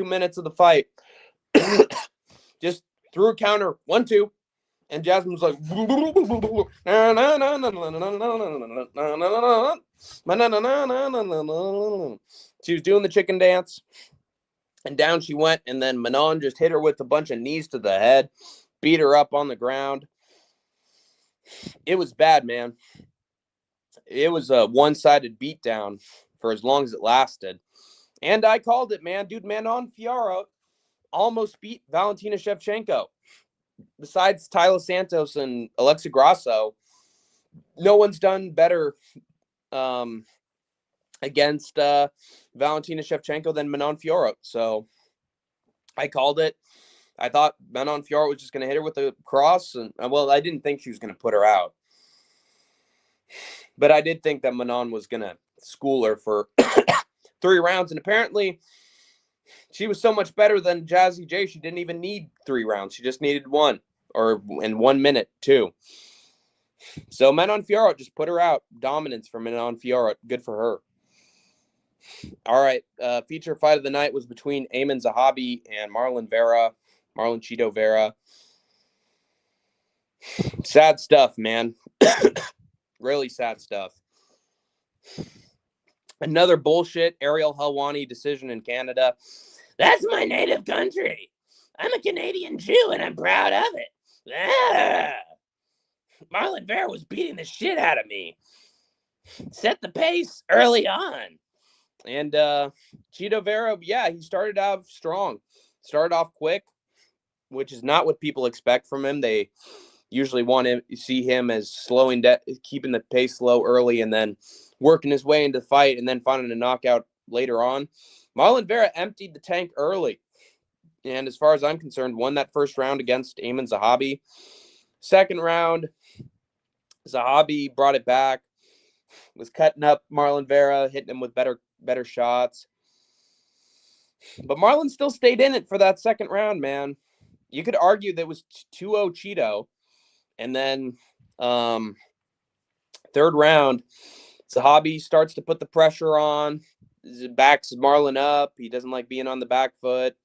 minutes of the fight, just threw a counter, 1-2. And Jasmine was like, she was doing the chicken dance, and down she went. And then Manon just hit her with a bunch of knees to the head, beat her up on the ground. It was bad, man. It was a one-sided beatdown for as long as it lasted. And I called it, man. Dude, Manon Fiorot almost beat Valentina Shevchenko. Besides Tyler Santos and Alexa Grasso, no one's done better against Valentina Shevchenko than Manon Fiorot. So I called it. I thought Manon Fiorot was just going to hit her with a cross. And well, I didn't think she was going to put her out. But I did think that Manon was going to school her for 3 rounds. And apparently she was so much better than Jazzy J. She didn't even need 3 rounds. She just needed 1, or in 1 minute, 2. So Manon Fiorot just put her out. Dominance for Manon Fiorot. Good for her. All right. Feature fight of the night was between Aiemann Zahabi and Marlon Chito Vera. Sad stuff, man. Really sad stuff. Another bullshit Ariel Helwani decision in Canada. That's my native country. I'm a Canadian Jew and I'm proud of it. Ah! Marlon Vera was beating the shit out of me. Set the pace early on. And Chito Vera, yeah, he started out strong. Started off quick, which is not what people expect from him. They usually want to see him as keeping the pace slow early and then working his way into the fight and then finding a knockout later on. Marlon Vera emptied the tank early. And as far as I'm concerned, won that first round against Aiemann Zahabi. Second round, Zahabi brought it back, was cutting up Marlon Vera, hitting him with better shots. But Marlon still stayed in it for that second round, man. You could argue that it was 2-0 Chito. And then third round, Zahabi starts to put the pressure on, backs Marlon up. He doesn't like being on the back foot.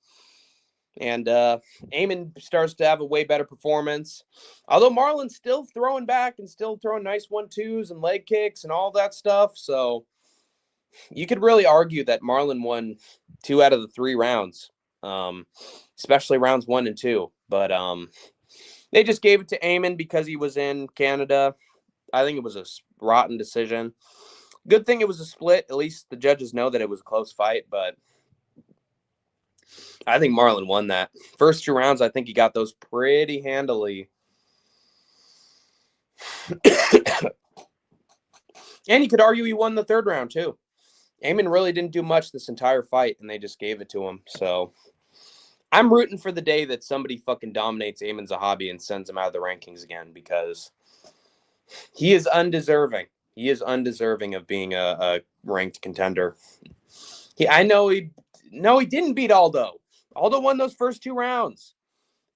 And Aiemann starts to have a way better performance. Although Marlon's still throwing back and still throwing nice 1-2s and leg kicks and all that stuff. So you could really argue that Marlon won 2 out of the 3 rounds, especially rounds 1 and 2. But they just gave it to Aiemann because he was in Canada. I think it was a rotten decision. Good thing it was a split. At least the judges know that it was a close fight, but I think Marlon won that. First 2 rounds, I think he got those pretty handily. And you could argue he won the 3rd round, too. Aiemann really didn't do much this entire fight, and they just gave it to him. So I'm rooting for the day that somebody fucking dominates Aiemann Zahabi and sends him out of the rankings again, because he is undeserving. He is undeserving of being a ranked contender. He didn't beat Aldo. Aldo won those first 2 rounds.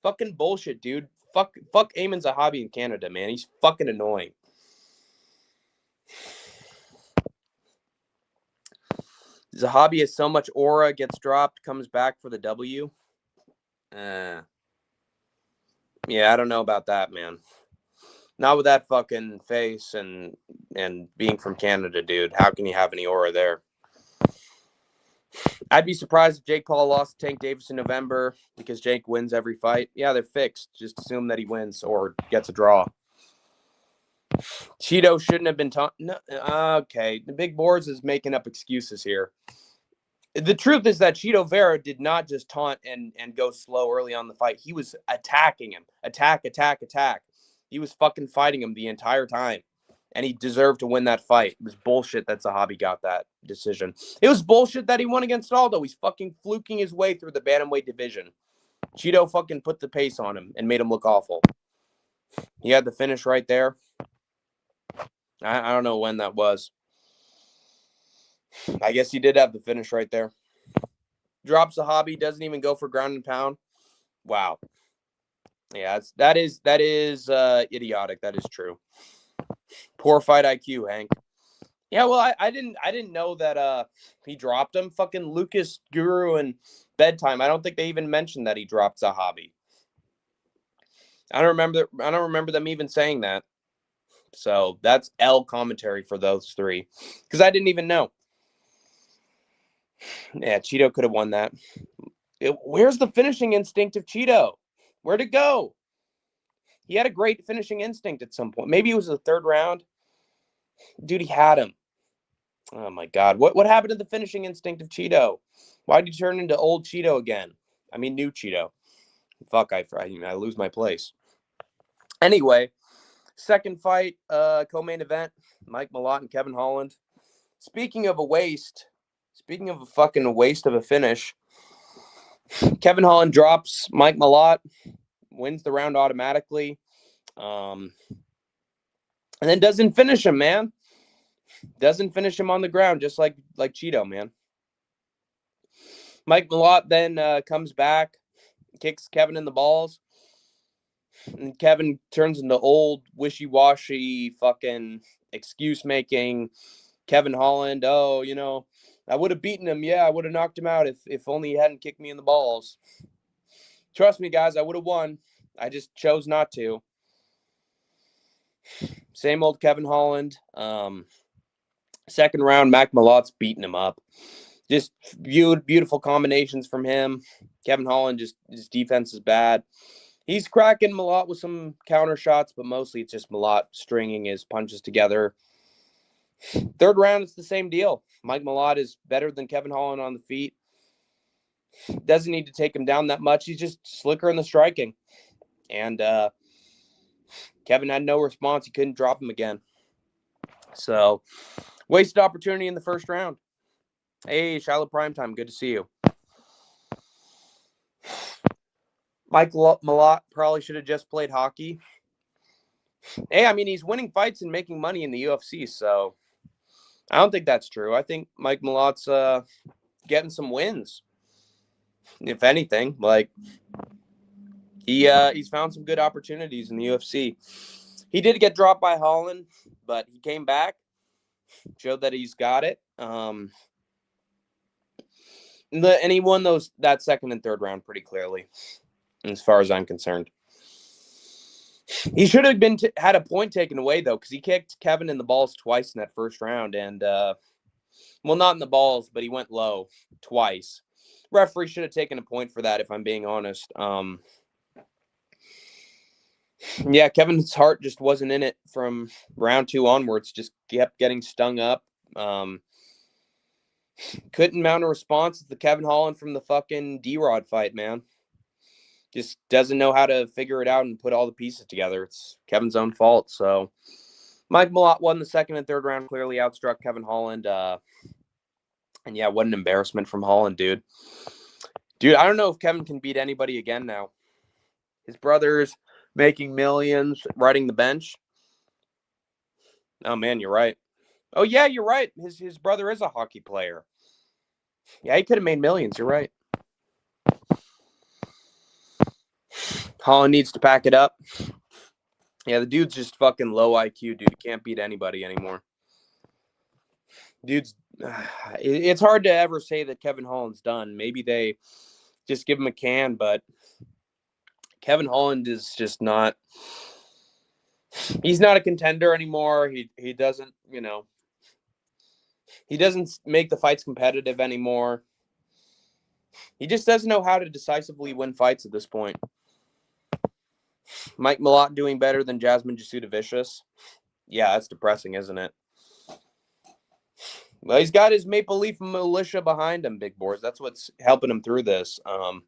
Fucking bullshit, dude. Fuck Aiemann Zahabi in Canada, man. He's fucking annoying. Zahabi has so much aura, gets dropped, comes back for the W. Yeah, I don't know about that, man. Not with that fucking face and being from Canada, dude. How can you have any aura there? I'd be surprised if Jake Paul lost to Tank Davis in November because Jake wins every fight. Yeah, they're fixed. Just assume that he wins or gets a draw. Chito shouldn't have been taught. No, okay, the big boards is making up excuses here. The truth is that Chito Vera did not just taunt and go slow early on the fight. He was attacking him. Attack. He was fucking fighting him the entire time. And he deserved to win that fight. It was bullshit that Zahabi got that decision. It was bullshit that he won against Aldo. He's fucking fluking his way through the bantamweight division. Chito fucking put the pace on him and made him look awful. He had the finish right there. I don't know when that was. I guess he did have the finish right there. Drops Zahabi, doesn't even go for ground and pound. Wow. Yeah, that is idiotic. That is true. Poor fight IQ, Hank. Yeah, well, I didn't know that he dropped him. Fucking Lucas, Guru, and Bedtime. I don't think they even mentioned that he dropped Zahabi. I don't remember them even saying that. So that's L commentary for those 3. Because I didn't even know. Yeah, Chito could have won that. Where's the finishing instinct of Chito? Where'd it go? He had a great finishing instinct at some point. Maybe it was the 3rd round. Dude, he had him. Oh, my God. What happened to the finishing instinct of Chito? Why did he turn into old Chito again? I mean, new Chito. Fuck, I lose my place. Anyway, second fight, co-main event, Mike Malott and Kevin Holland. Speaking of a fucking waste of a finish, Kevin Holland drops Mike Malott, wins the round automatically, and then doesn't finish him, man. Doesn't finish him on the ground, just like Cheeto, man. Mike Malott then comes back, kicks Kevin in the balls, and Kevin turns into old, wishy-washy, fucking excuse-making Kevin Holland. Oh, you know, I would have beaten him. Yeah, I would have knocked him out if only he hadn't kicked me in the balls. Trust me, guys, I would have won. I just chose not to. Same old Kevin Holland. Second round, Mac Malott's beating him up. Just beautiful combinations from him. Kevin Holland, just his defense is bad. He's cracking Malott with some counter shots, but mostly it's just Malott stringing his punches together. Third round, it's the same deal. Mike Malott is better than Kevin Holland on the feet. Doesn't need to take him down that much. He's just slicker in the striking. And Kevin had no response. He couldn't drop him again. So, wasted opportunity in the first round. Hey, Shiloh Primetime, good to see you. Mike Malott probably should have just played hockey. Hey, I mean, he's winning fights and making money in the UFC, so I don't think that's true. I think Mike Malott's getting some wins. If anything, like he's found some good opportunities in the UFC. He did get dropped by Holland, but he came back, showed that he's got it. And he won that second and third round pretty clearly, as far as I'm concerned. He should have had a point taken away, though, because he kicked Kevin in the balls twice in that first round. And, well, not in the balls, but he went low twice. Referee should have taken a point for that, if I'm being honest. Yeah, Kevin's heart just wasn't in it from round 2 onwards. Just kept getting stung up. Couldn't mount a response. It's the Kevin Holland from the fucking D-Rod fight, man. Just doesn't know how to figure it out and put all the pieces together. It's Kevin's own fault. So Mike Malott won the second and third round, clearly outstruck Kevin Holland. And yeah, what an embarrassment from Holland, dude. Dude, I don't know if Kevin can beat anybody again now. His brother's making millions, riding the bench. Oh, man, you're right. Oh, yeah, you're right. His brother is a hockey player. Yeah, he could have made millions. You're right. Holland needs to pack it up. Yeah, the dude's just fucking low IQ, dude. He can't beat anybody anymore. Dude's, it's hard to ever say that Kevin Holland's done. Maybe they just give him a can, but Kevin Holland is just not, he's not a contender anymore. He doesn't, you know, he doesn't make the fights competitive anymore. He just doesn't know how to decisively win fights at this point. Mike Malott doing better than Jasmine Jasudavicius. Yeah, that's depressing, isn't it? Well, he's got his Maple Leaf militia behind him, big boys. That's what's helping him through this. I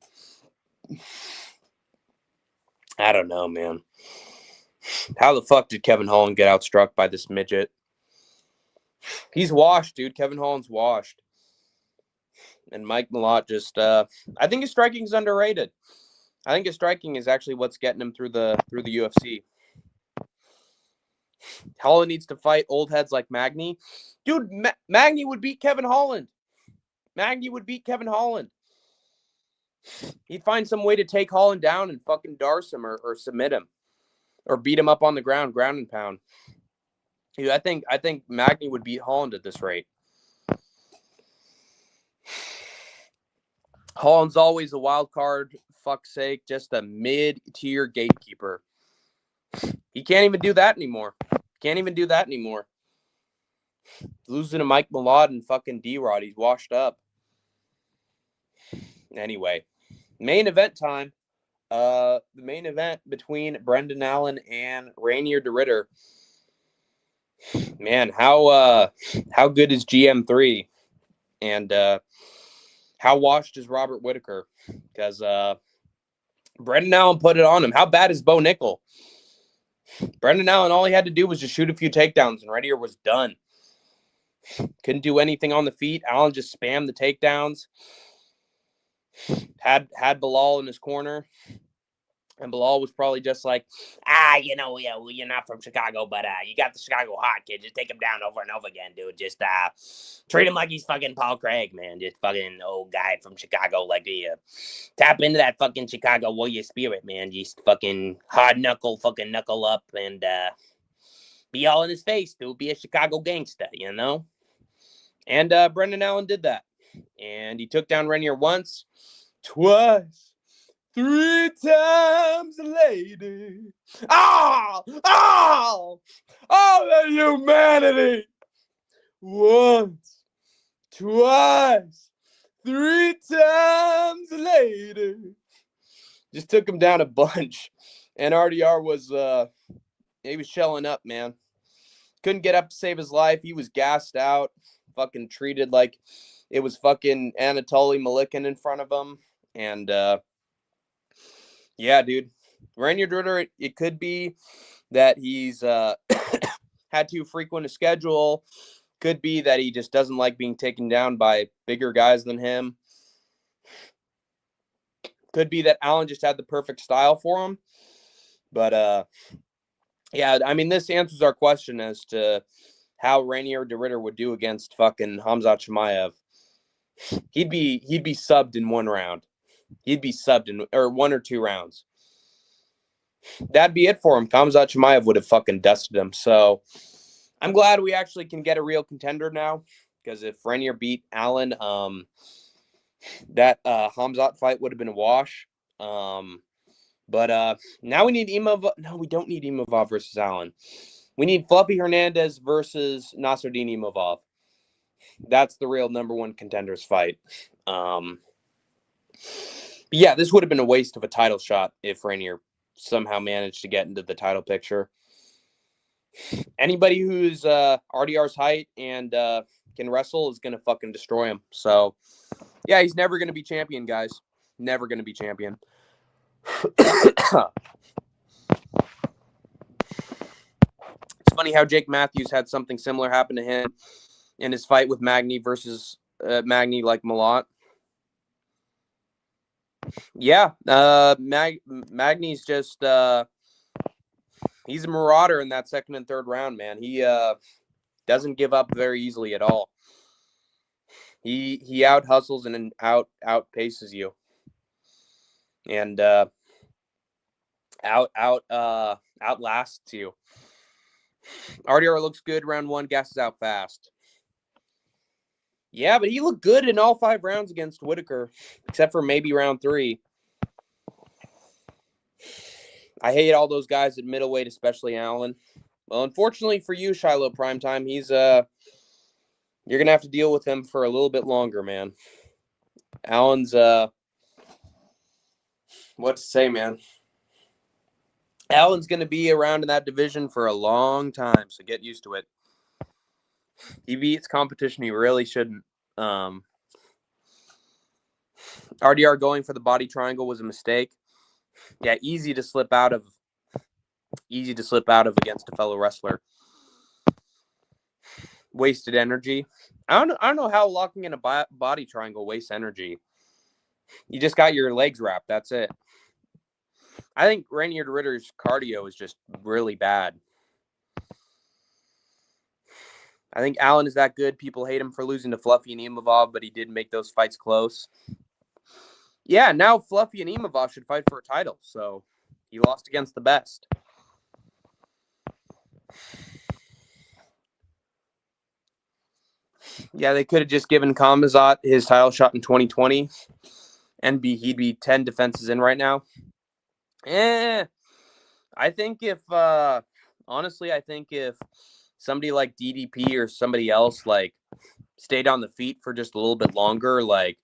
don't know, man. How the fuck did Kevin Holland get outstruck by this midget? He's washed, dude. Kevin Holland's washed. And Mike Malott just, I think his striking is underrated. I think his striking is actually what's getting him through the UFC. Holland needs to fight old heads like Magny. Dude, Magny would beat Kevin Holland. Magny would beat Kevin Holland. He'd find some way to take Holland down and fucking darce him or submit him. Or beat him up on the ground and pound. Dude, I think Magny would beat Holland at this rate. Holland's always a wild card, fuck's sake, just a mid-tier gatekeeper. He can't even do that anymore. Losing to Mike Malott and fucking D-Rod, he's washed up. Anyway, main event time. The main event between Brendan Allen and Rainier DeRitter. Man, how good is GM3? And how washed is Robert Whitaker? Because Brendan Allen put it on him. How bad is Bo Nickel? Brendan Allen, all he had to do was just shoot a few takedowns, and Rainier was done. Couldn't do anything on the feet. Allen just spammed the takedowns. had Bilal in his corner. And Bilal was probably just like, you know, you're not from Chicago, but you got the Chicago hot kid. Just take him down over and over again, dude. Just treat him like he's fucking Paul Craig, man. Just fucking old guy from Chicago. Like, tap into that fucking Chicago warrior spirit, man. Just fucking hard knuckle up and be all in his face, dude. Be a Chicago gangster, you know? And Brendan Allen did that. And he took down Renier once, twice, 3 times later. Oh, the humanity. Once, twice, 3 times later. Just took him down a bunch. And RDR was, he was shelling up, man. Couldn't get up to save his life. He was gassed out. Fucking treated like it was fucking Anatoly Malikin in front of him. And, yeah, dude. Renier Dritter, it could be that he's had too frequent a schedule. Could be that he just doesn't like being taken down by bigger guys than him. Could be that Allen just had the perfect style for him. But, yeah, I mean, this answers our question as to how Renier DeRitter would do against fucking Khamzat Chimaev. He'd be subbed in 1 round. He'd be subbed in 1 or 2 rounds. That'd be it for him. Khamzat Chimaev would have fucking dusted him. So I'm glad we actually can get a real contender now. Because if Renier beat Allen, that Khamzat fight would have been a wash. But now we need Imavov. No, we don't need Imavov versus Allen. We need Fluffy Hernandez versus Nasruddin Imavov. That's the real number 1 contenders fight. Yeah, this would have been a waste of a title shot if Renier somehow managed to get into the title picture. Anybody who's RDR's height and can wrestle is going to fucking destroy him. So, yeah, he's never going to be champion, guys. Never going to be champion. It's funny how Jake Matthews had something similar happen to him in his fight with Magny versus Magny like Malott. Yeah, Magny's just he's a marauder in that 2nd and 3rd round, man. He doesn't give up very easily at all. He out hustles and outpaces you, and outlasts you. RDR looks good round 1, gasses out fast. Yeah, but he looked good in all 5 rounds against Whitaker, except for maybe round 3. I hate all those guys at middleweight, especially Allen. Well, unfortunately for you, Shiloh Primetime, he's you're gonna have to deal with him for a little bit longer, man. Allen's what to say, man. Allen's gonna be around in that division for a long time, so get used to it. He beats competition he really shouldn't. RDR going for the body triangle was a mistake. Yeah, easy to slip out of against a fellow wrestler. Wasted energy. I don't know how locking in a body triangle wastes energy. You just got your legs wrapped. That's it. I think Renier DeRitter's cardio is just really bad. I think Allen is that good. People hate him for losing to Fluffy and Imavov, but he did make those fights close. Yeah, now Fluffy and Imavov should fight for a title. So he lost against the best. Yeah, they could have just given Khamzat his title shot in 2020, and he'd be 10 defenses in right now. I think if somebody like DDP or somebody else like stayed on the feet for just a little bit longer, like,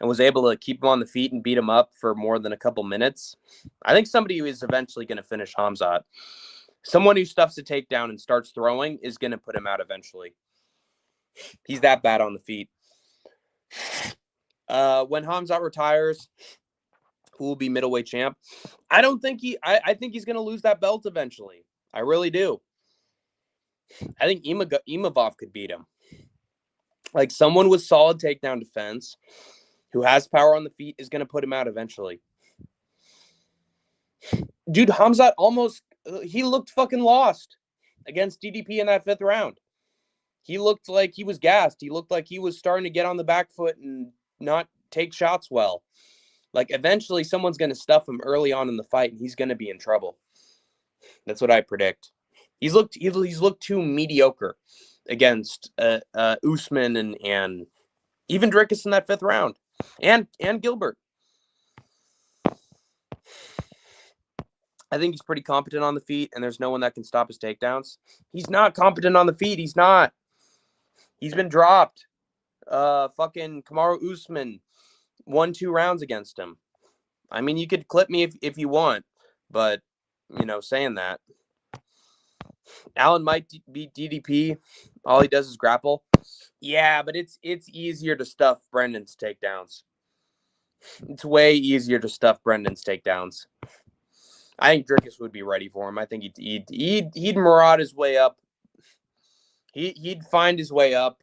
and was able to keep him on the feet and beat him up for more than a couple minutes, I think somebody who is eventually going to finish Khamzat. Someone who stuffs a takedown and starts throwing is going to put him out eventually. He's that bad on the feet. When Khamzat retires, who will be middleweight champ? I think he's going to lose that belt eventually. I really do. I think Imavov could beat him. Like someone with solid takedown defense, who has power on the feet, is going to put him out eventually. Dude, Hamzat he looked fucking lost against DDP in that 5th round. He looked like he was gassed. He looked like he was starting to get on the back foot and not take shots well. Like, eventually someone's going to stuff him early on in the fight, and he's going to be in trouble. That's what I predict. He's looked too mediocre against Usman and even Dricus in that 5th round, and Gilbert. I think he's pretty competent on the feet, and there's no one that can stop his takedowns. He's not competent on the feet. He's not. He's been dropped. Fucking Kamaru Usman won 2 rounds against him. I mean, you could clip me if you want, but, saying that. Allen might beat DDP. All he does is grapple. Yeah, but it's easier to stuff Brendan's takedowns. It's way easier to stuff Brendan's takedowns. I think Dricus would be ready for him. I think he'd maraud his way up. He'd find his way up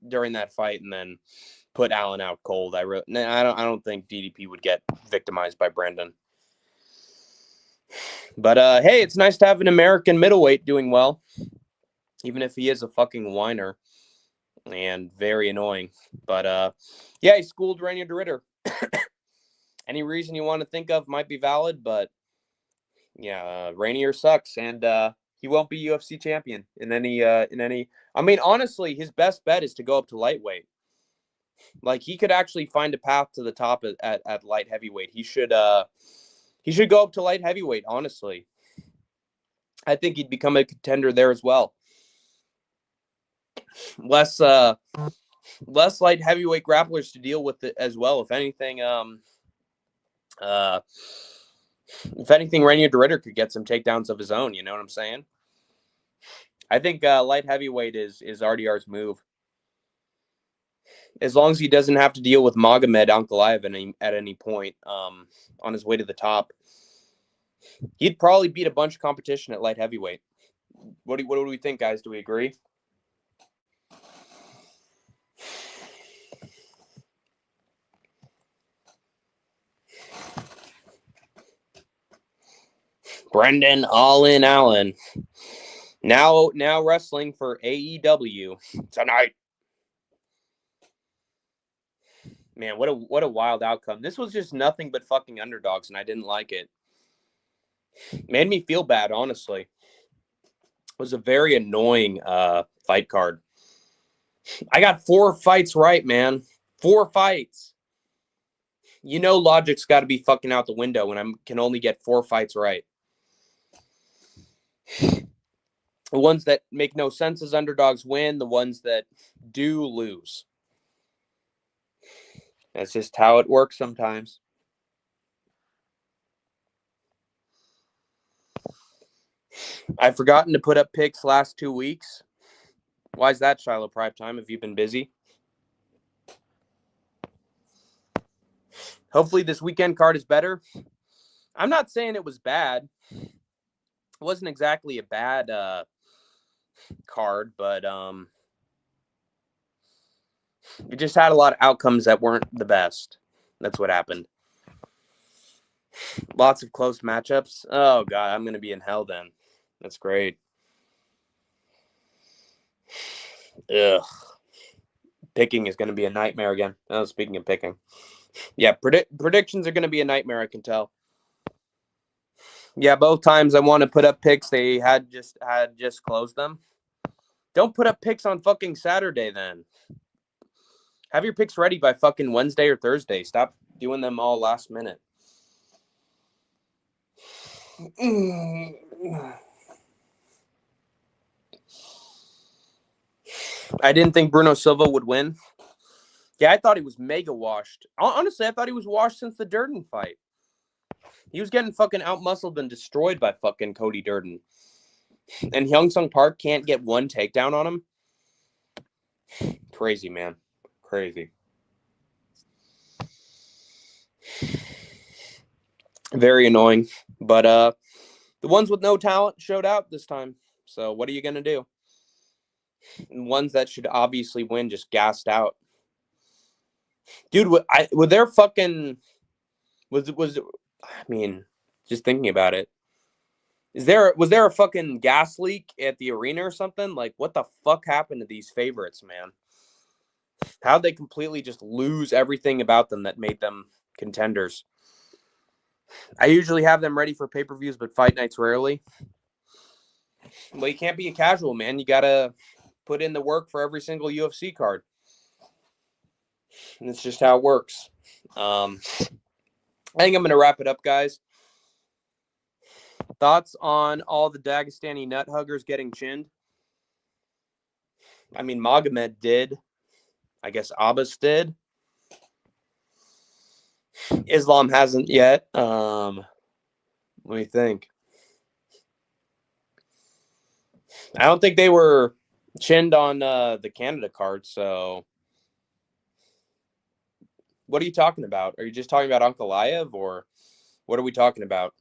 during that fight and then put Allen out cold. I don't think DDP would get victimized by Brendan. But hey, it's nice to have an American middleweight doing well, even if he is a fucking whiner and very annoying. But yeah, he schooled Rainier de Ritter. Any reason you want to think of might be valid, but yeah, Rainier sucks, and he won't be UFC champion in any. I mean, honestly, his best bet is to go up to lightweight. Like, he could actually find a path to the top at light heavyweight. He should go up to light heavyweight. Honestly, I think he'd become a contender there as well. Less light heavyweight grapplers to deal with it as well. If anything, Rainier de Ritter could get some takedowns of his own. You know what I'm saying? I think light heavyweight is RDR's move. As long as he doesn't have to deal with Magomed Ankalaev at any point on his way to the top, he'd probably beat a bunch of competition at light heavyweight. What do we think, guys? Do we agree? Brendan All In Allen. Now wrestling for AEW tonight. Man, what a wild outcome. This was just nothing but fucking underdogs, and I didn't like it. Made me feel bad, honestly. It was a very annoying fight card. I got 4 fights right, man. 4 fights. Logic's got to be fucking out the window when I can only get 4 fights right. The ones that make no sense as underdogs win. The ones that do lose. That's just how it works sometimes. I've forgotten to put up picks last 2 weeks. Why is that, Shiloh Prime Time? Have you been busy? Hopefully this weekend card is better. I'm not saying it was bad. It wasn't exactly a bad card, but it just had a lot of outcomes that weren't the best. That's what happened. Lots of close matchups. Oh, God, I'm going to be in hell then. That's great. Ugh. Picking is going to be a nightmare again. Oh, speaking of picking. Yeah, predictions are going to be a nightmare, I can tell. Yeah, both times I want to put up picks, they had just closed them. Don't put up picks on fucking Saturday then. Have your picks ready by fucking Wednesday or Thursday. Stop doing them all last minute. I didn't think Bruno Silva would win. Yeah, I thought he was mega washed. Honestly, I thought he was washed since the Durden fight. He was getting fucking out-muscled and destroyed by fucking Cody Durden. And Hyung-Sung Park can't get 1 takedown on him? Crazy, man. Crazy. Very annoying. But the ones with no talent showed out this time. So what are you going to do? And ones that should obviously win just gassed out. Dude, was there fucking was I mean, just thinking about it. Was there a fucking gas leak at the arena or something? Like, what the fuck happened to these favorites, man? How'd they completely just lose everything about them that made them contenders? I usually have them ready for pay-per-views, but fight nights rarely. Well, you can't be a casual, man. You gotta put in the work for every single UFC card. And it's just how it works. I think I'm gonna wrap it up, guys. Thoughts on all the Dagestani nut huggers getting chinned? I mean, Magomed did. I guess Abbas did. Islam hasn't yet. Let me think. I don't think they were chinned on the Canada card, so what are you talking about? Are you just talking about Ankalaev, or what are we talking about?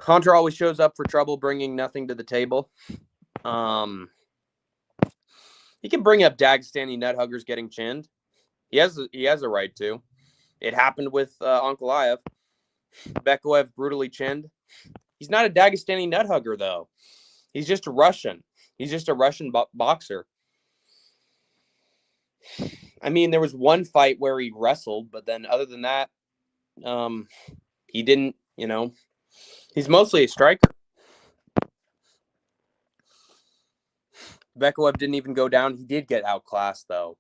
Hunter always shows up for trouble, bringing nothing to the table. He can bring up Dagestani nut huggers getting chinned. He has a right to. It happened with Ankalaev. Bekaev brutally chinned. He's not a Dagestani nut hugger, though. He's just a Russian. He's just a Russian boxer. I mean, there was one fight where he wrestled, but then other than that, he didn't, he's mostly a striker. Bekaev didn't even go down. He did get outclassed, though.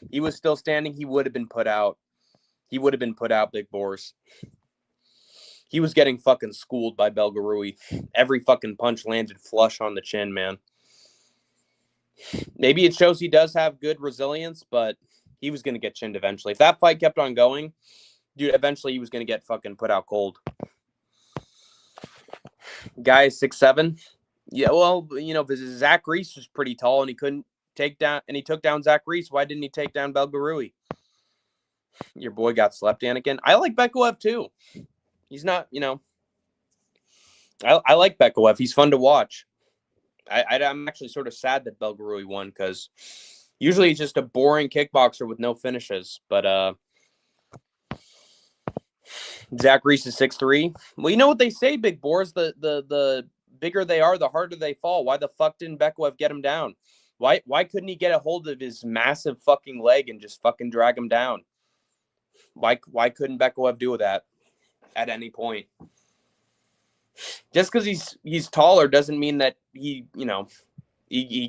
He was still standing. He would have been put out. Big Boris. He was getting fucking schooled by Belgarui. Every fucking punch landed flush on the chin, man. Maybe it shows he does have good resilience, but he was going to get chinned eventually. If that fight kept on going, dude, eventually he was going to get fucking put out cold. Guy is 6'7". Yeah, well, Zach Reese was pretty tall, and he couldn't take down, and he took down Zach Reese. Why didn't he take down Belgarui? Your boy got slept, Anakin. I like Bekaev, too. He's not, I like Bekaev. He's fun to watch. I'm actually sort of sad that Belgarui won, because usually he's just a boring kickboxer with no finishes. But Zach Reese is 6'3". Well, you know what they say, Big Boars, the bigger they are, the harder they fall. Why the fuck didn't Bekaev get him down? Why couldn't he get a hold of his massive fucking leg and just fucking drag him down? Why couldn't Bekaev do that at any point? Just because he's taller doesn't mean that he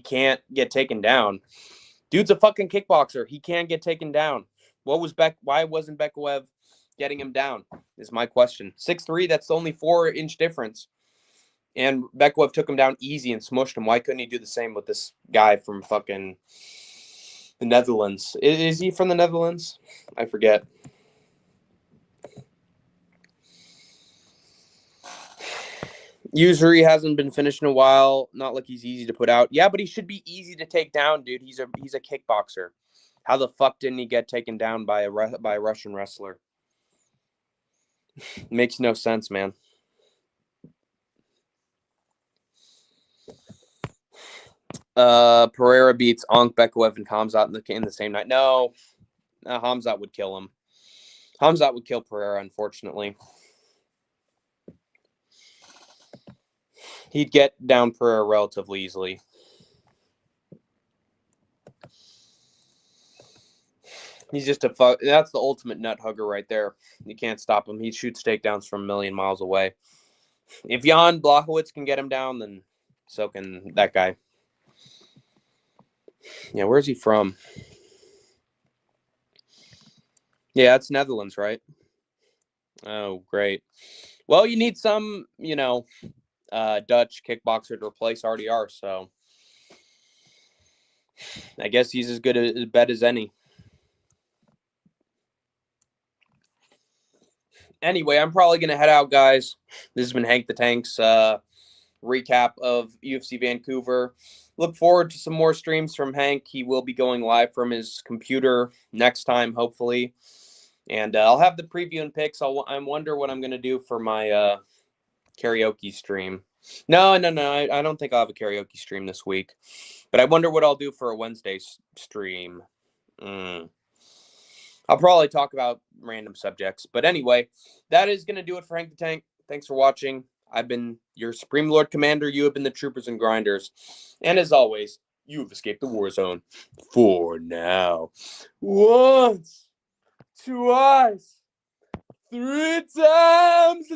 can't get taken down. Dude's a fucking kickboxer. He can get taken down. Why wasn't Bekaev getting him down? Is my question. 6'3", that's only 4-inch difference. And Bekaev took him down easy and smushed him. Why couldn't he do the same with this guy from fucking the Netherlands? Is he from the Netherlands? I forget. Usury hasn't been finished in a while. Not like he's easy to put out. Yeah, but he should be easy to take down, dude. He's a kickboxer. How the fuck didn't he get taken down by a Russian wrestler? Makes no sense, man. Pereira beats Ankh, Bekaev, and Khamzat in the same night. No, Khamzat would kill him. Khamzat would kill Pereira, unfortunately. He'd get down Pereira relatively easily. He's just that's the ultimate nut hugger right there. You can't stop him. He shoots takedowns from a million miles away. If Jan Blachowicz can get him down, then so can that guy. Yeah, where's he from? Yeah, it's Netherlands, right? Oh, great. Well, you need some, Dutch kickboxer to replace RDR, so I guess he's as good a bet as any. Anyway, I'm probably going to head out, guys. This has been Hank the Tank's recap of UFC Vancouver. Look forward to some more streams from Hank. He will be going live from his computer next time, hopefully. And I'll have the preview and picks. I wonder what I'm going to do for my karaoke stream. No. I don't think I'll have a karaoke stream this week. But I wonder what I'll do for a Wednesday stream. I'll probably talk about random subjects. But anyway, that is going to do it for Hank the Tank. Thanks for watching. I've been your Supreme Lord Commander. You have been the Troopers and Grinders. And as always, you have escaped the war zone. For now. Once, twice, 3 times.